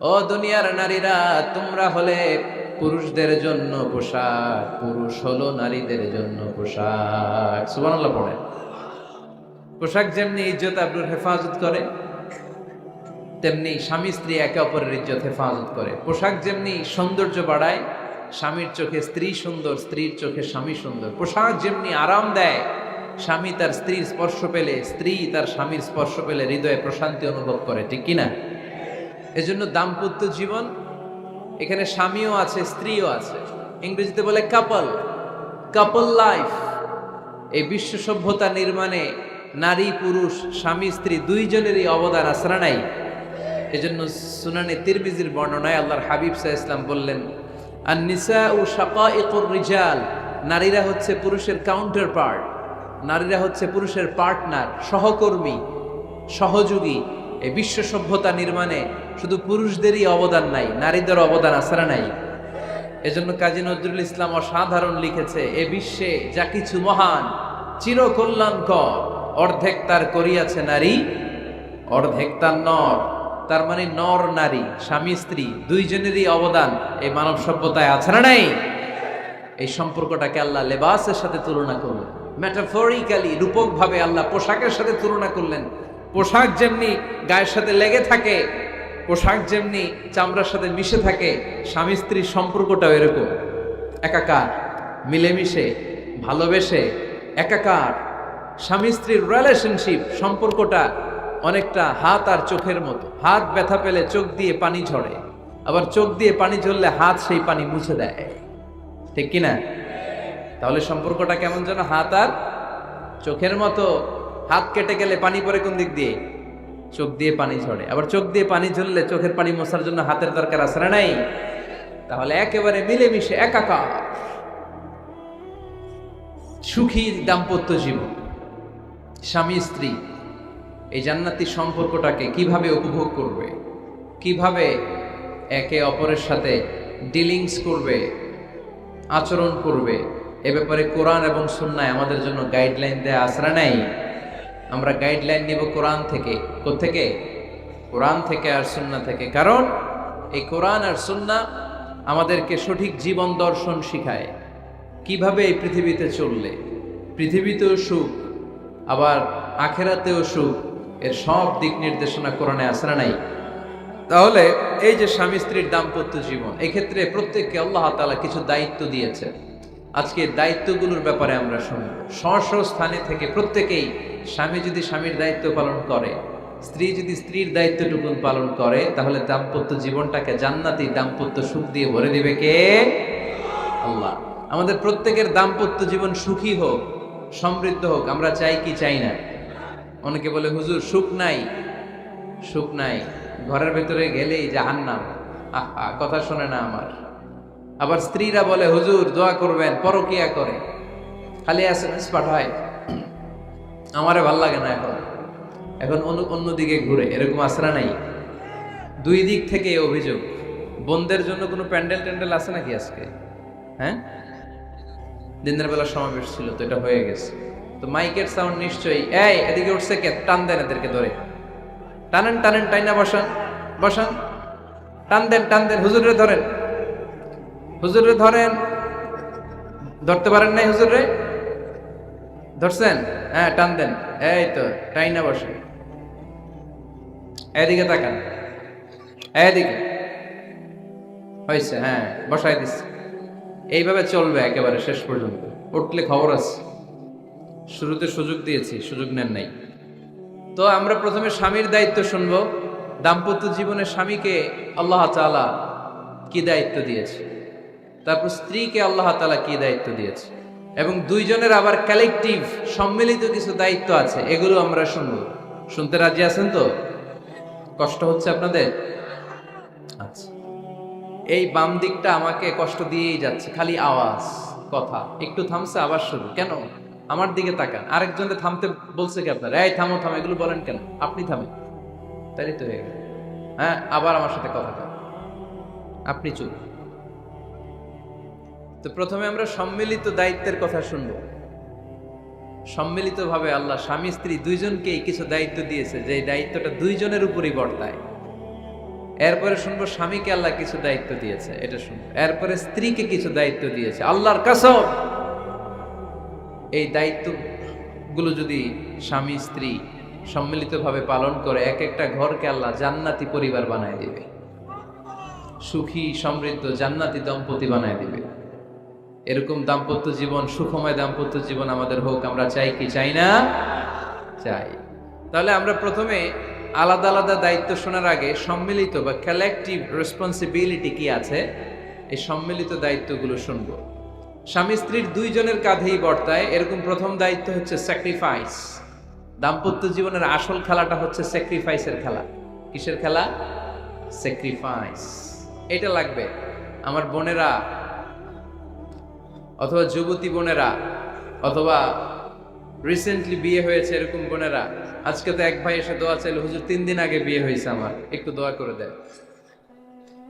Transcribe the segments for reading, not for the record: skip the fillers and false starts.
ও দুনিয়ার নারীরা, তোমরা হলে পুরুষদের জন্য পোশাক, পুরুষ হলো নারীদের জন্য পোশাক। সুবহানাল্লাহ পড়ে। পোশাক যেমনি ইজ্জত আবরুর হেফাজত করে, তেমনি স্বামী স্ত্রী একে অপরের ইজ্জত হেফাজত করে। পোশাক যেমনি সৌন্দর্য বাড়ায়, স্বামীর চোখে স্ত্রী সুন্দর, স্ত্রীর চোখে স্বামী সুন্দর। পোশাক যেমনি আরাম দেয়, স্বামী তার স্ত্রীর স্পর্শ পেলে, স্ত্রী তার স্বামীর স্পর্শ পেলে হৃদয়ে প্রশান্তি অনুভব করে, ঠিক কিনা? এজন্য দাম্পত্য জীবন, এখানে স্বামীও আছে স্ত্রীও আছে, ইংরেজিতে বলে কাপল, কাপল লাইফ। এই বিশ্ব সভ্যতা নির্মাণে নারী পুরুষ স্বামী স্ত্রী দুইজনেরই অবদান আছে না নাই? এজন্য সুনানে তিরমিজির বর্ণনায় আল্লাহর হাবিব সাল্লাল্লাহু আলাইহি ওয়াসাল্লাম বললেন, আন-নিসাউ শাকাইকুর রিজাল, নারীরা হচ্ছে পুরুষের কাউন্টার পার্ট, নারীরা হচ্ছে পুরুষের পার্টনার, সহকর্মী, সহযোগী। এই বিশ্ব সভ্যতা নির্মাণে শুধু পুরুষদেরই অবদান নাই, নারীদের অবদান আছে না নাই? এজন্য কাজী নজরুল ইসলাম অসাধারণ লিখেছে, এ বিশ্বে যা কিছু মহান চিরকল্যাণকর, অর্ধেক তার করিয়াছে নারী, অর্ধেক তার নর। তার মানে নর নারী, স্বামী স্ত্রী দুইজনেরই অবদান এই মানব সভ্যতায় আছে না নাই? এই সম্পর্কটাকে আল্লাহ লেবাসের সাথে তুলনা করলেন, মেটাফরিক্যালি, রূপক ভাবে আল্লাহ পোশাকের সাথে তুলনা করলেন। পোশাক যেমনি গায়ের সাথে লেগে থাকে, পোশাক যেমনি চামড়ার সাথে মিশে থাকে, স্বামী স্ত্রীর সম্পর্কটাও এরকম একাকার, মিলেমিশে, ভালোবেসে একাকার। স্বামী স্ত্রীর রিলেশনশিপ সম্পর্কটা অনেকটা হাত আর চোখের মতো। হাত ব্যথা পেলে চোখ দিয়ে পানি ঝরে, আবার চোখ দিয়ে পানি ঝরলে হাত সেই পানি মুছে দেয়, ঠিক কিনা? তাহলে সম্পর্কটা কেমন যেন হাত আর চোখের মতো। হাত কেটে গেলে পানি পড়ে কোন দিক দিয়ে? চোখ দিয়ে পানি ঝরে। আবার চোখ দিয়ে পানি ঝরলে চোখের পানি মোছার জন্য হাতের দরকার আছে না নাই? তাহলে একেবারে মিলেমিশে একাকার সুখী দাম্পত্য জীবন। স্বামী স্ত্রী এই জান্নাতি সম্পর্কটাকে কিভাবে উপভোগ করবে, কিভাবে একে অপরের সাথে ডিলিংস করবে, আচরণ করবে, এ ব্যাপারে কোরআন এবং সুন্নায় আমাদের জন্য গাইডলাইন দেয়া আছে না নাই? আমরা গাইডলাইন নিব কোরআন থেকে। কোত্থেকে? কোরআন থেকে আর সুন্নাহ থেকে। কারণ এই কোরআন আর সুন্নাহ আমাদেরকে সঠিক জীবন দর্শন শিখায়, কিভাবে এই পৃথিবীতে চললে পৃথিবীতেও সুখ, আবার আখেরাতেও সুখ, এর সব দিক নির্দেশনা কোরআনে আছে না নাই? তাহলে এই যে স্বামী স্ত্রীর দাম্পত্য জীবন, এক্ষেত্রে প্রত্যেককে আল্লাহ তাআলা কিছু দায়িত্ব দিয়েছে। আজকে দায়িত্বগুলোর ব্যাপারে আমরা শুনব। স্ব স্থানে থেকে প্রত্যেকেই, স্বামী যদি স্বামীর দায়িত্ব পালন করে, স্ত্রী যদি স্ত্রীর দায়িত্বটুকু পালন করে, তাহলে দাম্পত্য জীবনটাকে জান্নাতি দাম্পত্য সুখ দিয়ে ভরে দিবে কে? আল্লাহ। আমাদের প্রত্যেকের দাম্পত্য জীবন সুখী হোক, সমৃদ্ধ হোক, আমরা চাই কি চাই না? অনেকে বলে হুজুর সুখ নাই, সুখ নাই, ঘরের ভেতরে গেলেই জাহান্নাম। আহা, কথা শোনে না আমার। আবার স্ত্রীরা বলে হুজুর দোয়া করবেন, পরকিয়া করে, খালি এসএমএস পাঠায়, আমারে ভাল লাগে না, এখন এখন অন্যদিকে ঘুরে। এরকম আসরা নাই? দুই দিক থেকে অভিযোগ। বোনদের জন্য কোনো প্যান্ডেল ট্যান্ডেল আছে নাকি আজকে? হ্যাঁ, দিনের বেলা সমাবেশ ছিল তো, এটা হয়ে গেছে তো মাইকের সাউন্ড নিশ্চয়ই। এই এদিকে উঠছে কে? টান দেন এদেরকে ধরে, টানেন টানেন, টাইনা বসান বসান, টান দেন টান দেন, হুজুরে ধরেন, হুজুরে ধরেন। ধরতে পারেন নাই হুজুরে? ধরছেন? হ্যাঁ, টান দেন। এই তো, টাইনা বসে। এদিকে তাকান, এদিকে হয়েছে, হ্যাঁ বসাই দিচ্ছে। এইভাবে চলবে একেবারে শেষ পর্যন্ত। উঠলে খবর আছে। শুরুতে সুযোগ দিয়েছি, সুযোগ নেন নাই। তো আমরা প্রথমে স্বামীর দায়িত্ব শুনবো। দাম্পত্য জীবনে স্বামীকে আল্লাহ তাআলা কি দায়িত্ব দিয়েছে, তারপর স্ত্রীকে আল্লাহ তাআলা কি দায়িত্ব দিয়েছে, এবং দুইজনের আবার কালেকটিভ সম্মিলিত কিছু দায়িত্ব আছে, এগুলো আমরা শুনবো। শুনতে রাজি আছেন তো? কষ্ট হচ্ছে আপনাদের? আচ্ছা, এই বাম দিকটা আমাকে কষ্ট দিয়েই যাচ্ছে, খালি আওয়াজ, কথা। একটু থামছে আবার শুরু। কেন? আমার দিকে তাকান। আরেকজনকে থামতে বলছে কি আপনার? এই থামো থামো, এগুলো বলেন কেন? আপনি থামেন, তাই তো হয়ে গেল। হ্যাঁ, আবার আমার সাথে কথা বলেন, আপনি চুপ। তো প্রথমে আমরা সম্মিলিত দায়িত্বের কথা শুনবো। সম্মিলিতভাবে আল্লাহ স্বামী স্ত্রী দুইজনকেই কিছু দায়িত্ব দিয়েছে, যে দায়িত্বটা দুইজনের উপরই বর্তায়। এরপরে শুনবো স্বামীকে আল্লাহ কিছু দায়িত্ব দিয়েছে, এটা শুনবো। এরপরে স্ত্রীকে কিছু দায়িত্ব দিয়েছে, আল্লাহর কসম এই দায়িত্বগুলো যদি স্বামী স্ত্রী সম্মিলিতভাবে পালন করে, এক একটা ঘরকে আল্লাহ জান্নাতি পরিবার বানায় দিবে, সুখী সমৃদ্ধ জান্নাতি দম্পতি বানায় দিবে। এরকম দাম্পত্য জীবন, সুখময় দাম্পত্য জীবন আমাদের হোক। আমরা চাই কি চাই না? চাই। তাহলে আমরা প্রথমে আলাদা আলাদা দায়িত্ব শোনার আগে সম্মিলিত বা কালেকটিভ রেসপন্সিবিলিটি কি আছে, এই সম্মিলিত দায়িত্বগুলো শুনবো। স্বামী স্ত্রীর দুইজনের কাঁধেই বর্তায় এরকম প্রথম দায়িত্ব হচ্ছে স্যাক্রিফাইস। দাম্পত্য জীবনের আসল খেলাটা হচ্ছে স্যাক্রিফাইসের খেলা। কিসের খেলা? স্যাক্রিফাইস। এটা লাগবে। আমার বোনেরা অথবা যুবতী বোনেরা অথবা রিসেন্টলি বিয়ে হয়েছে এরকম বোনেরা, আজকে তো এক ভাই এসে দোয়া চাইলো, হুজুর 3 দিন আগে বিয়ে হয়েছে আমার, একটু দোয়া করে দেয়।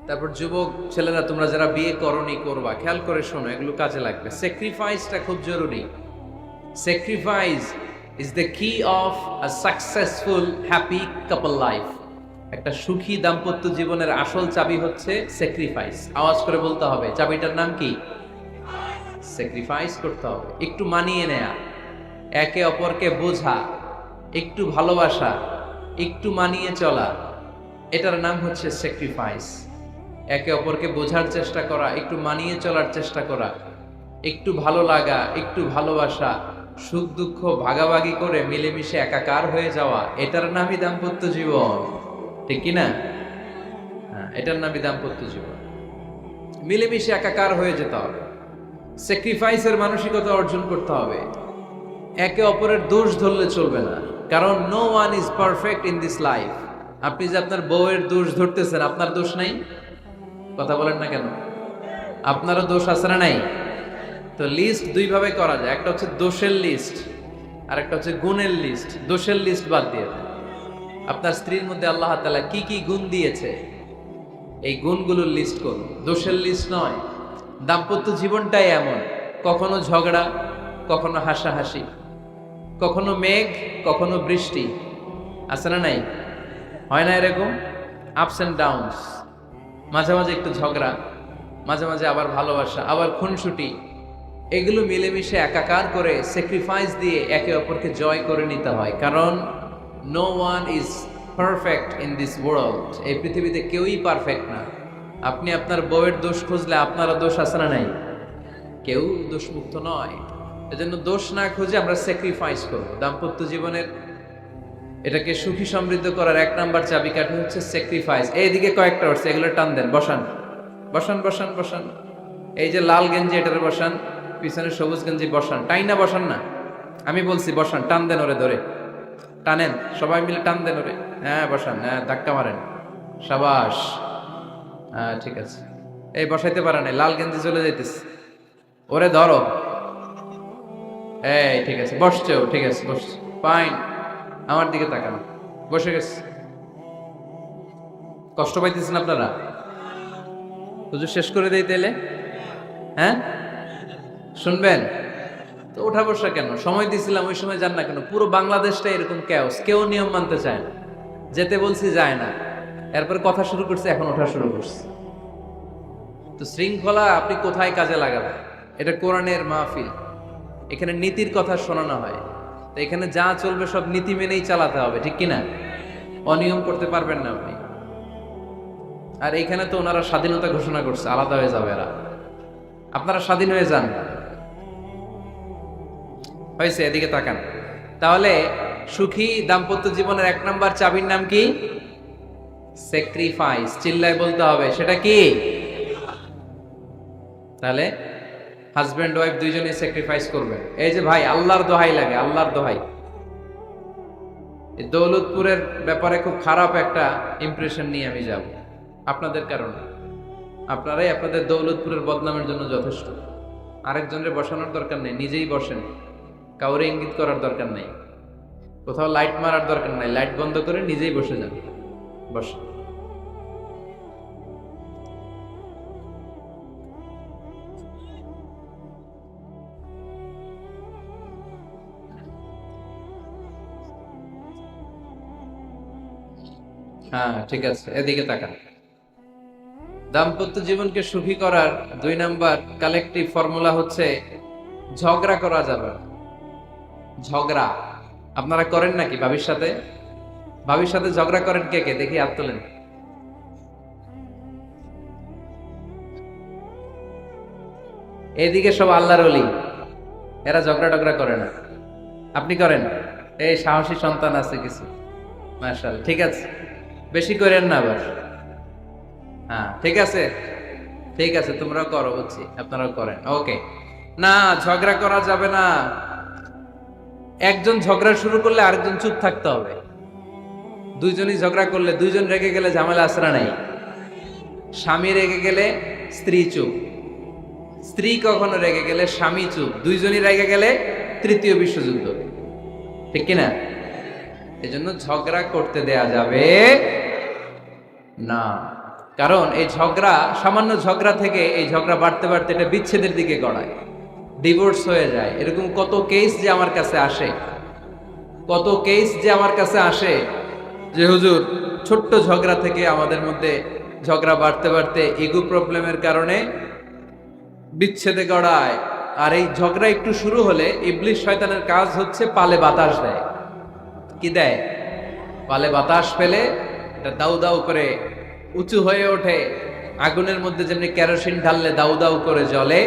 তারপর যুবক ছেলেরা, তোমরা যারা বিয়ে করনি করবা, খেয়াল করে শোনো, এগুলো কাজে লাগবে। স্যাক্রিফাইসটা খুব জরুরি। স্যাক্রিফাইস ইজ দ্য কি of a successful happy couple life. একটা সুখী দাম্পত্য জীবনের আসল চাবি হচ্ছে স্যাক্রিফাইস। আওয়াজ করে বলতে হবে, চাবিটার নাম কি? স্যাক্রিফাইস করতে হবে, একটু মানিয়ে নেয়া, একে অপরকে বোঝা, একটু ভালোবাসা, একটু মানিয়ে চলা, এটার নাম হচ্ছে স্যাক্রিফাইস। একে অপরকে বোঝার চেষ্টা করা, একটু মানিয়ে চলার চেষ্টা করা, একটু ভালো লাগা, একটু ভালোবাসা, সুখ দুঃখ ভাগাভাগি করে মিলেমিশে একাকার হয়ে যাওয়া, এটার নামই দাম্পত্য জীবন। ঠিক কিনা? হ্যাঁ, এটার নামই দাম্পত্য জীবন। মিলেমিশে একাকার হয়ে যেতে হবে, স্যাক্রিফাইসের মানসিকতা অর্জন করতে হবে। একে অপরের দোষ ধরলে চলবে না, কারণ no one is perfect in this life. আপনি যে আপনার বউয়ের দোষ ধরতেছেন, আপনার দোষ নাই? কথা বলেন না কেন? আপনারও দোষ আছে না নাই? তো লিস্ট দুই ভাবে করা যায়, একটা হচ্ছে দোষের লিস্ট আর একটা হচ্ছে গুণের লিস্ট। দোষের লিস্ট বাদ দিয়ে দেন। আপনার স্ত্রীর মধ্যে আল্লাহ তাআলা কি কি গুণ দিয়েছে, এই গুণগুলোর লিস্ট করুন, দোষের লিস্ট নয়। দাম্পত্য জীবনটাই এমন, কখনো ঝগড়া, কখনো হাসাহাসি, কখনো মেঘ, কখনো বৃষ্টি, আছে না নাই? হয় না এরকম? আপস এন্ড ডাউনস, মাঝে মাঝে একটু ঝগড়া, মাঝে মাঝে আবার ভালোবাসা, আবার খুনসুটি, এগুলো মিলেমিশে একাকার করে স্যাক্রিফাইস দিয়ে একে অপরকে জয় করে নিতে হয়। কারণ no one is perfect in this world. এই পৃথিবীতে কেউই পারফেক্ট না। আপনি আপনার বউয়ের দোষ খুঁজলে আপনারও দোষ আছে না নাই? কেউ দোষমুক্ত নয়। এজন্য দোষ না খুঁজে আমরা স্যাক্রিফাইস করব। দাম্পত্য জীবনের এটাকে সুখী সমৃদ্ধ করার 1 নাম্বার চাবিকাঠি হচ্ছে স্যাক্রিফাইস। এইদিকে কয়েকটা হচ্ছে, এগুলো টান দেন, বসান বসান বসান বসান। এই যে লাল গেঞ্জি, এটারে বসান, পিছনে সবুজ গেঞ্জি বসান, টাইনা বসান না, আমি বলছি বসান, টান দেন ওরে ধরে, টানেন সবাই মিলে, টান দেন ওরে। হ্যাঁ বসান, হ্যাঁ ধাক্কা মারেন, সাবাস, হ্যাঁ ঠিক আছে। এই বসাইতে পারে না, লাল গেঞ্জি চলে যাইতেছে, ওরে ধরো, এই ঠিক আছে, বসছেও, ঠিক আছে বসছে, ফাইন, আমার দিকে তাকান, বসে গেছে। কষ্ট পাইতেছেন আপনারা? হুজুর শেষ করে দেই তাইলে? হ্যাঁ শুনবেন তো? ওঠা বসা কেন? সময় দিছিলাম, ওই সময় যান না কেন? পুরো বাংলাদেশটা এরকম ক্যাওস, কেউ নিয়ম মানতে চায় না। যেতে বলছি যায় না, এরপর কথা শুরু করছে, এখন ওঠা শুরু করছে। তো শৃঙ্খলা আপনি কোথায় কাজে লাগাবেন? এটা কোরআনের মাহফিল, এখানে নীতির কথা শোনানো হয়। তো এখানে যা চলবে সব নীতি মেনেই চালাতে হবে, ঠিক কিনা? অনিয়ম করতে পারবেন না আপনি। আর এইখানে তো ওনারা স্বাধীনতা ঘোষণা করছে, আলাদা হয়ে যাবে এরা। আপনারা স্বাধীন হয়ে যান, হয়েছে? এদিকে তাকান। তাহলে সুখী দাম্পত্য জীবনের 1 নাম্বার চাবির নাম কি? স্যাক্রিফাইস। চিল্লায় বলতে হবে, সেটা কি? তাহলে হাজব্যান্ড ওয়াইফ দুইজনেই স্যাক্রিফাইস করবেন। এই যে ভাই, আল্লাহর দোহাই লাগে, আল্লাহর দোহাই, দৌলতপুরের ব্যাপারে খুব খারাপ একটা ইমপ্রেশন নিয়ে আমি যাব আপনাদের কারণে। আপনারাই আপনাদের দৌলতপুরের বদনামের জন্য যথেষ্ট। আরেকজনের বসানোর দরকার নেই, নিজেই বসেন, কাউরে ইঙ্গিত করার দরকার নেই, কোথাও লাইট মারার দরকার নাই, লাইট বন্ধ করে নিজেই বসে যান, বসে। হ্যাঁ ঠিক আছে, এদিকে তাকান। দাম্পত্য জীবনকে সুখী করার 2 নাম্বার কালেকটিভ ফর্মুলা হচ্ছে ঝগড়া করা যাবে না। ঝগড়া আপনারা করেন নাকি ভাবির সাথে? ভাবির সাথে ঝগড়া করেন কে কে? দেখি হাত তোলেন। এইদিকে সব আল্লাহর ওলি, এরা ঝগড়া টগড়া করে না। আপনি করেন? এই সাহসী সন্তান আছে কিছু, মাশাআল্লাহ। ঠিক আছে, বেশি করেন না আবার। হ্যাঁ ঠিক আছে, ঠিক আছে, তোমরাও করো, বুঝছি আপনারাও করেন। ওকে, না ঝগড়া করা যাবে না। একজন ঝগড়া শুরু করলে আরেকজন চুপ থাকতে হবে। দুইজনই ঝগড়া করলে, দুইজন রেগে গেলে ঝামেলা আসরা নাই। স্বামী রেগে গেলে স্ত্রী চুপ, স্ত্রী কখনো রেগে গেলে স্বামী চুপ, দুইজনই রেগে গেলে তৃতীয় বিশ্বযুদ্ধ। ঠিক কিনা? এজন্য ঝগড়া করতে দেয়া যাবে না। কারণ এই ঝগড়া, সামান্য ঝগড়া থেকে এই ঝগড়া বাড়তে বাড়তে এটা বিচ্ছেদের দিকে গড়ায়, ডিভোর্স হয়ে যায়। এরকম কত কেস যে আমার কাছে আসে, কত কেস যে আমার কাছে আসে যে হুজুর ছোট্ট ঝগড়া থেকে আমাদের মধ্যে ঝগড়া বাড়তে বাড়তে ইগো প্রবলেমের কারণে বিচ্ছেদে গড়ায়। আর এই ঝগড়া একটু শুরু হলে ইবলিশ শয়তানের কাজ হচ্ছে পালে বাতাস দেয়। কি দেয়? পালে বাতাস পেলে এটা দাউ দাউ করে উঁচু হয়ে ওঠে। আগুনের মধ্যে যেমনি কেরোসিন ঢাললে দাউ দাউ করে জ্বলে,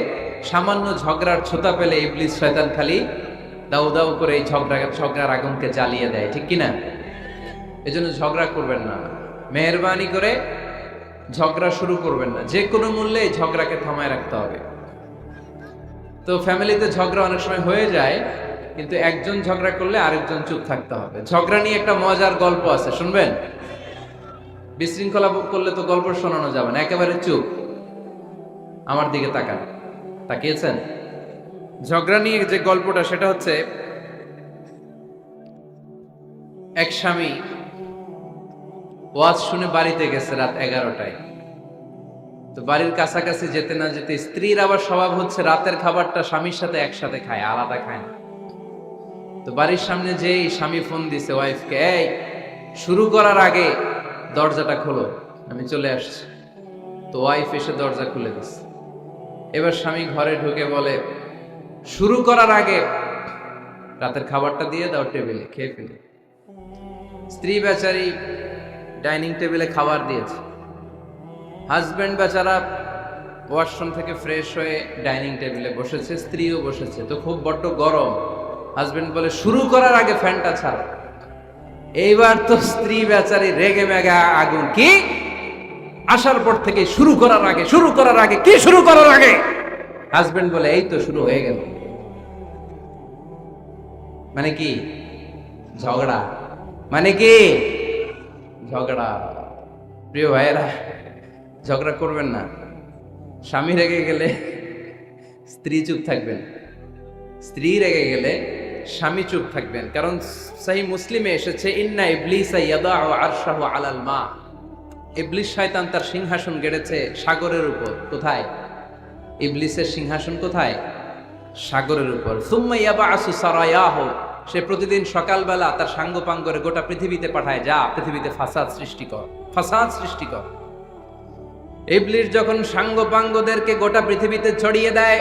সামান্য ঝগড়ার ছোতা পেলে ইবলিশ শয়তান খালি দাউ দাউ করে এই ঝগড়ার আগুনকে জ্বালিয়ে দেয়। ঠিক কিনা? এজন্য ঝগড়া করবেন না, মেহেরবানি করে ঝগড়া শুরু করবেন না। যে কোনো মূল্যে এই ঝগড়াকে থামায় রাখতে হবে। তো ফ্যামিলিতে ঝগড়া অনেক সময় হয়ে যায়, কিন্তু একজন ঝগড়া করলে আরেকজন চুপ থাকতে হবে। ঝগড়া নিয়ে একটা মজার গল্প আছে, শুনবেন? বিশৃঙ্খলা করলে তো গল্প শোনানো যাবে না, একেবারে চুপ। আমার দিকে তাকান, তাকিয়েছেন? ঝগড়া নিয়ে যে গল্পটা সেটা হচ্ছে, এক স্বামী ওয়াজ শুনে বাড়িতে গেছে রাত 11টায়। তো বাড়ির কাছাকাছি যেতে না যেতে স্ত্রীর আবার স্বভাব হচ্ছে রাতের খাবারটা স্বামীর সাথে একসাথে খায়, আলাদা খায় না। তো বাড়ির সামনে যেই স্বামী ফোন দিছে ওয়াইফকে, এই শুরু করার আগে দরজাটা খোলো, আমি চলে আসছি। তো ওয়াইফ এসে দরজা খুলে দিছে। এবার স্বামী ঘরে ঢুকে বলে, শুরু করার আগে রাতের খাবারটা দিয়ে দাও টেবিলে, খেয়ে ফেলি। স্ত্রী বেচারি ডাইনিং টেবিলে খাবার দিয়েছে, হাজবেন্ড বেচারা ওয়াশরুম থেকে ফ্রেশ হয়ে ডাইনিং টেবিলে বসেছে, স্ত্রীও বসেছে। তো খুব বড্ড গরম। হাজবেন্ড বলে, শুরু করার আগে ফ্যানটা ছাড়ো। এইবার তো স্ত্রী বেচারি রেগে মেগে আগুন, কি আসার পর থেকে শুরু করার আগে, শুরু করার আগে, কি শুরু করার আগে? হাজবেন্ড বলে, এই তো শুরু হয়ে গেল। মানে কি? ঝগড়া। মানে কি? ঝগড়া। প্রিয় ভাইয়েরা, ঝগড়া করবেন না। স্বামী রেগে গেলে স্ত্রী চুপ থাকবেন, স্ত্রী রেগে গেলে স্বামী চুপ থাকবেন। কারণ সহিহ মুসলিমে এসেছে, ইন্না ইবলিসা ইয়াদাউ আরশাহু আলাল মা। ইবলিস শয়তান তার সিংহাসন গেড়েছে সাগরের উপর। কোথায়? ইবলিসের সিংহাসন কোথায়? সাগরের উপর। সুম্মা ইয়াবআসু সারায়াহু, সে প্রতিদিন সকালবেলা তার সাঙ্গপাঙ্গরে গোটা পৃথিবীতে পাঠায়, যা পৃথিবীতে ফাসাদ সৃষ্টি কর, ফাসাদ সৃষ্টি কর। ইবলিস যখন সাঙ্গপাঙ্গদেরকে গোটা পৃথিবীতে ছড়িয়ে দেয়,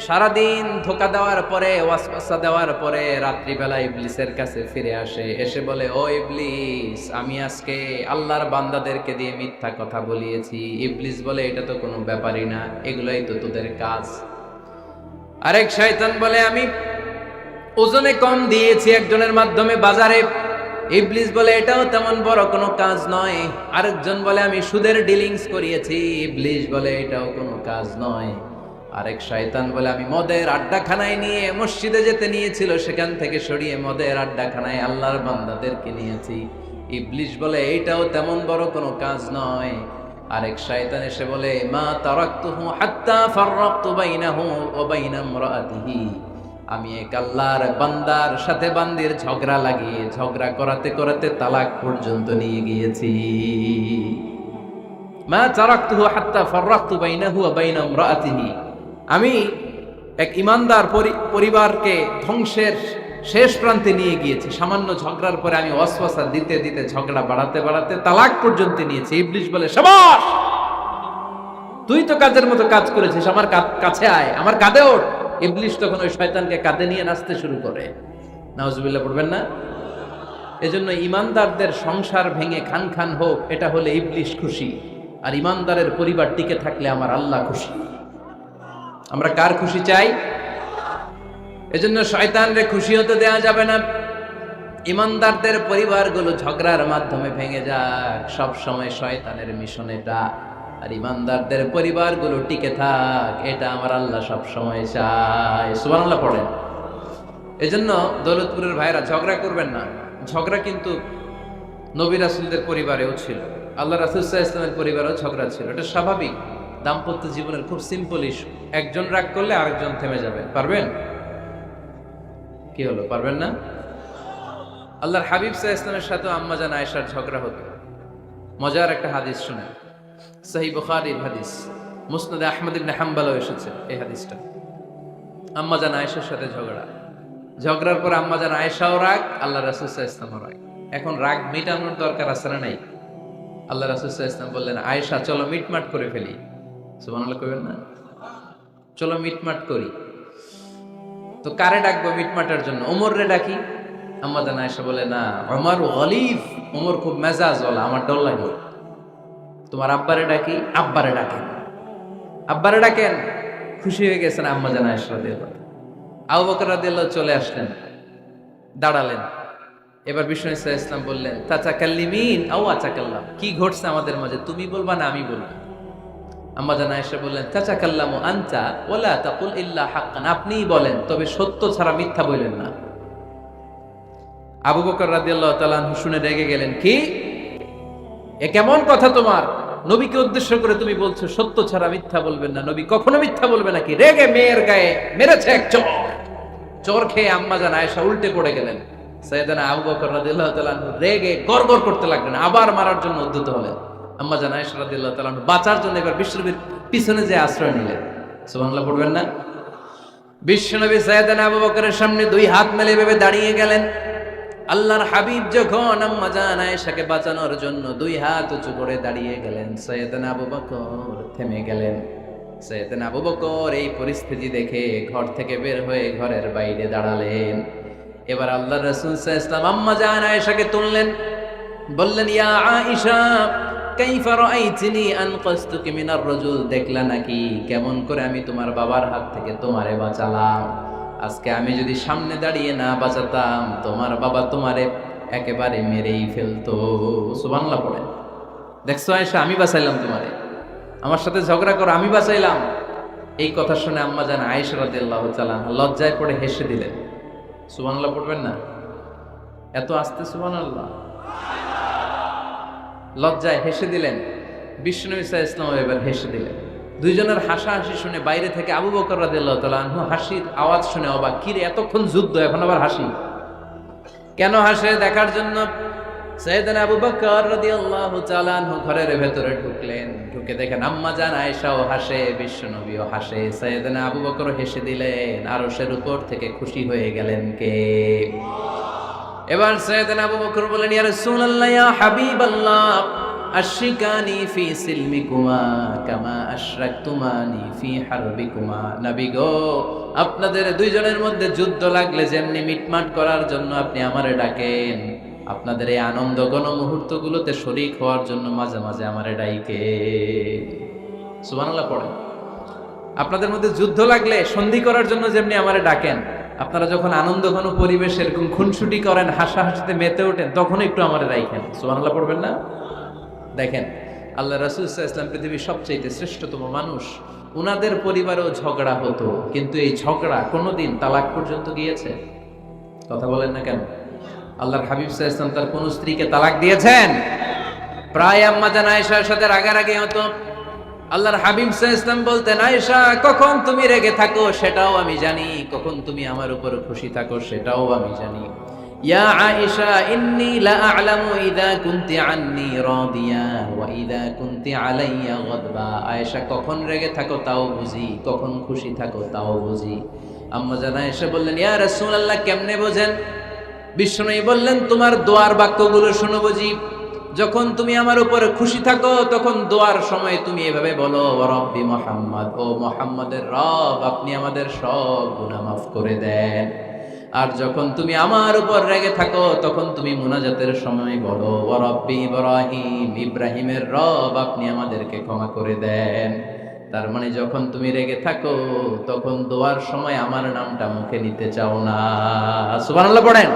সারাদিন ধোকা দেওয়ার পরে, ওয়াসওয়াসা দেওয়ার পরে, রাত্রিবেলা ইবলিসের কাছে ফিরে আসে, এসে বলে, ও ইবলিস, আমি আজকে আল্লাহর বান্দাদেরকে দিয়ে মিথ্যা কথা বলিয়েছি। ইবলিস বলে, এটা তো কোনো ব্যাপারই না, এগুলোই তো তোদের কাজ। আরেক শয়তান বলে, আমি ওজনে কম দিয়েছি একজনের মাধ্যমে বাজারে। ইবলিস বলে, এটাও তেমন বড় কোনো কাজ নয়। আরেকজন বলে, আমি সুদের ডিলিংস করিয়েছি। ইবলিস বলে, এটাও কোনো কাজ নয়। আরেক শয়তান বলে, আমি মদের আড্ডাখানায় নিয়ে মসজিদে যেতে নিয়েছিল, সেখান থেকে সরিয়ে মদের আড্ডাখানায় আল্লাহর বান্দাদেরকে নিয়েছি। ইবলিস বলে, এইটাও তেমন বড় কোনো কাজ নয়। আরেক শয়তান এসে বলে, মা তারাকতুহু হাত্তা ফাররাকতু বাইনাহু ওয়া বাইনা ইমরাআতিহি, আমি এক আল্লাহর বান্দার সাথে বান্দির ঝগড়া লাগিয়ে ঝগড়া করাতে করাতে তালাক পর্যন্ত নিয়ে গিয়েছি। মা তারাকতুহু হাত্তা ফাররাকতু বাইনাহু ওয়া বাইনা ইমরাআতিহি, আমি এক ইমানদার পরিবারকে ধ্বংসের শেষ প্রান্তে নিয়ে গিয়েছি। সামান্য ঝগড়ার পরে আমি ওয়াসওয়াসা দিতে দিতে ঝগড়া বাড়াতে বাড়াতে তালাক পর্যন্ত নিয়েছি। ইবলিস বলে, শাবাশ, তুই তো কাজের মতো কাজ করেছিস, আমার কাছে আয়, আমার কাঁধে ওঠ। ইবলিশ তখন ওই শয়তানকে কাঁধে নিয়ে নাচতে শুরু করে। নাউজুবিল্লাহ পড়বেন না? এজন্য ইমানদারদের সংসার ভেঙে খান খান হোক, এটা হলে ইবলিশ খুশি, আর ইমানদারের পরিবার টিকে থাকলে আমার আল্লাহ খুশি। আমরা কার খুশি চাই? এজন্য শয়তানরে খুশি হতে দেয়া যাবে না। ইমানদারদের পরিবারগুলো ঝগড়ার মাধ্যমে ভেঙে যাক, সব সময় শয়তানের মিশন এটা। আর ইমানদারদের পরিবারগুলো টিকে থাক, এটা আমার আল্লাহ সব সময় চায়। সুবহানাল্লাহ পড়েন। এজন্য দৌলতপুরের ভাইরা ঝগড়া করবেন না। ঝগড়া কিন্তু নবী রাসূলদের পরিবারেও ছিল, আল্লাহ রাসূল সাল্লাল্লাহু আলাইহি ওয়াসাল্লামের পরিবারেও ঝগড়া ছিল। এটা স্বাভাবিক, দাম্পত্য জীবনের খুব সিম্পল ইস্যু। একজন রাগ করলে আরেকজন থেমে যাবে। পারবেন? কি হলো, পারবেন না? আল্লাহর হাবিব সাল্লাল্লাহু আলাইহি ওয়াসাল্লামের সাথে আম্মা জান আয়েশার ঝগড়া হতো। মজার একটা হাদিস শুনেন, সহিহ বুখারীর হাদিস, মুসনাদে আহমদ ইবনে হাম্বলও এসেছে এই হাদিসটা। আম্মা জান আয়েশার সাথে ঝগড়ার পর আম্মা জান আয়েশাও রাগ, আল্লাহ রাসূল সাল্লাল্লাহু আলাইহি ওয়াসাল্লামও রাগ। এখন রাগ মেটানোর দরকার আছে না নাই? আল্লাহ রাসূল সাল্লাল্লাহু আলাইহি ওয়াসাল্লাম বললেন, আয়েশা চলো মিটমাট করে ফেলি। সুবহানাল্লাহ কইবেন না? চলো মিটমাট করি। তো কারে ডাকবো মিটমাটের জন্য? ওমর রে ডাকি। আম্মা জান আয়েশা বলে, না, ওমর গলিব, ওমর খুব মেজাজ ওয়ালা, আমার ডর লাগে। তোমার আব্বারে ডাকি। আব্বারে ডাকেন। আব্বারে ডাকেন। খুশি হয়ে গেছেন আম্মা জান আয়েশা রাদিয়াল্লাহু। আবু বকর রাদিয়াল্লাহু চলে আসলেন, দাঁড়ালেন। এবার বিষ্ণু ইসা ইসলাম বললেন, তাতাকাল্লিমিন আও আতাকাল্লাম, কি ঘটছে আমাদের মাঝে, তুমি বলবা না আমি বলবো? আম্মা জান আয়েশা বললেন, তাতাকাল্লামু আনতা ওয়ালা তাকুল ইল্লা হাক্কান, আপনিই বলেন, তবে সত্য ছাড়া মিথ্যা বললেন না। আবু বকর রাদিয়াল্লাহু তাআলা আনহু শুনে রেগে গেলেন, কি এ কেমন কথা তোমার? নবীকে উদ্দেশ্য করে তুমি বলছো সত্য ছাড়া মিথ্যা বলবেন না, নবী কখনো মিথ্যা বলবে নাকি? রেগে মেয়ের গায়ে মেরেছে এক চড়। চোর খেয়ে আম্মা জান আয়েশা উল্টে পড়ে গেলেন। সাইয়েদনা আবু বকর রাদিয়াল্লাহু তাআলা আনহু রেগে গড়গড় করতে লাগলেন, আবার মারার জন্য উদ্যত হলেন। আম্মা জান আয়েশা রাদিয়াল্লাহু তাআলা আনহু বাঁচার জন্য এবার বিশ্বনবীর পিছনে যে আশ্রয় নিলেন। সুবহানাল্লাহ পড়বেন না? বিশ্বনবী সাইয়েদনা আবু বকরের সামনে দুই হাত মেলে ভেবে দাঁড়িয়ে গেলেন। আল্লাহর হাবিব যখন আম্মা জান আয়েশাকে বাঁচানোর জন্য দুই হাত উঁচু করে দাঁড়িয়ে গেলেন, সাইয়েদনা আবু বকর থেমে গেলেন। সাইয়েদনা আবু বকর এই পরিস্থিতি দেখে ঘর থেকে বের হয়ে ঘরের বাইরে দাঁড়ালেন। এবার আল্লাহর রাসূল সাল্লাল্লাহু আলাইহি ওয়াসাল্লাম আম্মা জান আয়েশাকে তুললেন, বললেন, ইয়া আয়েশা কাইফা রাআইতিনি আনকাসতুকি মিনার রাজুল, দেখলা নাকি কেমন করে আমি তোমার বাবার হাত থেকে তোমারে বাঁচালাম? আজকে আমি যদি সামনে দাঁড়িয়ে না বাঁচাতাম, তোমার বাবা তোমারে একেবারে মেরেই ফেলতো। সুবহানাল্লাহ পড়ে। দেখছো আয়েশা, আমি বাঁচাইলাম তোমারে, আমার সাথে ঝগড়া করো, আমি বাঁচাইলাম। এই কথা শুনে আম্মা জান আয়েশা রাদিয়াল্লাহু তাআলা লজ্জায় পড়ে হেসে দিলেন। সুবহানাল্লাহ পড়বেন না? এত আস্তে সুবহানাল্লাহ। লজ্জায় হেসে দিলেন। বিষ্ণু ইসা ইসলাম এবার হেসে দিলেন। দুইজনের হাসাহাসি শুনে বাইরে থেকে আবু বকর রাদিয়াল্লাহু তাআলা আনহু হাসির আওয়াজ শুনে অবাক, কি রে এতক্ষণ যুদ্ধ, এখন আবার হাসি কেন? হাসে দেখার জন্য সাইয়েদনা আবু বকর রাদিয়াল্লাহু তাআলা আনহু ঘরের ভেতরে ঢুকলেন। ঢুকে দেখেন আম্মা জান আয়েশাও হাসে, বিশ্বনবীও হাসে, সাইয়েদনা আবু বকর হেসে দিলেন। আরশের উপর থেকে খুশি হয়ে গেলেন কে? এবার সাইয়েদনা আবু বকর বলেন, ইয়া রাসূলুল্লাহ, ইয়া হাবিবাল্লাহ, আশরিকানি ফি সিলমিকুমা কামা আশরাকতুমানি ফি হারবিকুমা। নবী গো, আপনাদের দুইজনের মধ্যে যুদ্ধ লাগলে যেমনি মিটমাট করার জন্য আপনি আমারে ডাকেন, আপনাদের এই আনন্দ ঘন মুহূর্তগুলোতে শরীক হওয়ার জন্য মাঝে মাঝে আমারে ডাইকে। সুবহানাল্লাহ পড়েন। আপনাদের মধ্যে যুদ্ধ লাগলে সন্ধি করার জন্য যেমনি আমারে ডাকেন, আপনারা যখন আনন্দ ঘন পরিবেশ এরকম খুনসুটি করেন, হাসাহাসিতে মেতে ওঠেন, তখন একটু আমারে রাখেন। সুবহানাল্লাহ পড়বেন না? দেখেন আল্লাহ রাসূল সাল্লাল্লাহু আলাইহি ওয়াসাল্লাম পৃথিবীর সবচেয়ে শ্রেষ্ঠতম মানুষ, উনাদের পরিবারেও ঝগড়া হতো, কিন্তু এই ঝগড়া কোনোদিন তালাক পর্যন্ত গিয়েছে? কথা বলেন না কেন? আল্লাহর হাবিব সাল্লাল্লাহু আলাইহি ওয়াসাল্লাম তার কোন স্ত্রীকে তালাক দিয়েছেন? প্রায় আম্মা জান আয়েশার সাথে রাগারাগি হতো। আল্লাহর হাবিব সাল্লাল্লাহু আলাইহি ওয়াসাল্লাম বলতেন, আয়েশা কখন তুমি রেগে থাকো সেটাও আমি জানি, কখন তুমি আমার উপর খুশি থাকো সেটাও আমি জানি। ইয়া আয়েশা ইন্নী লা আ'লামু ইযা কুনতি আন্নী রাদিয়া ওয়া ইযা কুনতি আলাইয়া গাদবা। আয়েশা কখন রেগে থাকো তাও বুঝি, কখন খুশি থাকো তাও বুঝি। আম্মা জান আয়েশা বললেন, ইয়া রাসূলুল্লাহ কেমনে বোঝেন? বিশ্বনবী বললেন, তোমার দোয়ার বাক্যগুলো শুনো বুঝি। যখন তুমি আমার উপরে খুশি থাকো তখন দোয়ার সময় তুমি এভাবে বলো, ওয়া রব্বি মুহাম্মদ, ও মুহাম্মাদের রব আপনি আমাদের সব গুনাহ মাফ করে দেন। আর যখন তুমি আমার উপর রেগে থাকো তখন তুমি মুনাজাতের সময় বলো, ওয়া রব্বি ইব্রাহিম, ইব্রাহিমের রব আপনি আমাদেরকে ক্ষমা করে দেন। তার মানে যখন তুমি রেগে থাকো তখন দোয়ার সময় আমার নামটা মুখে নিতে চাও না। সুবহানাল্লাহ পড়েন।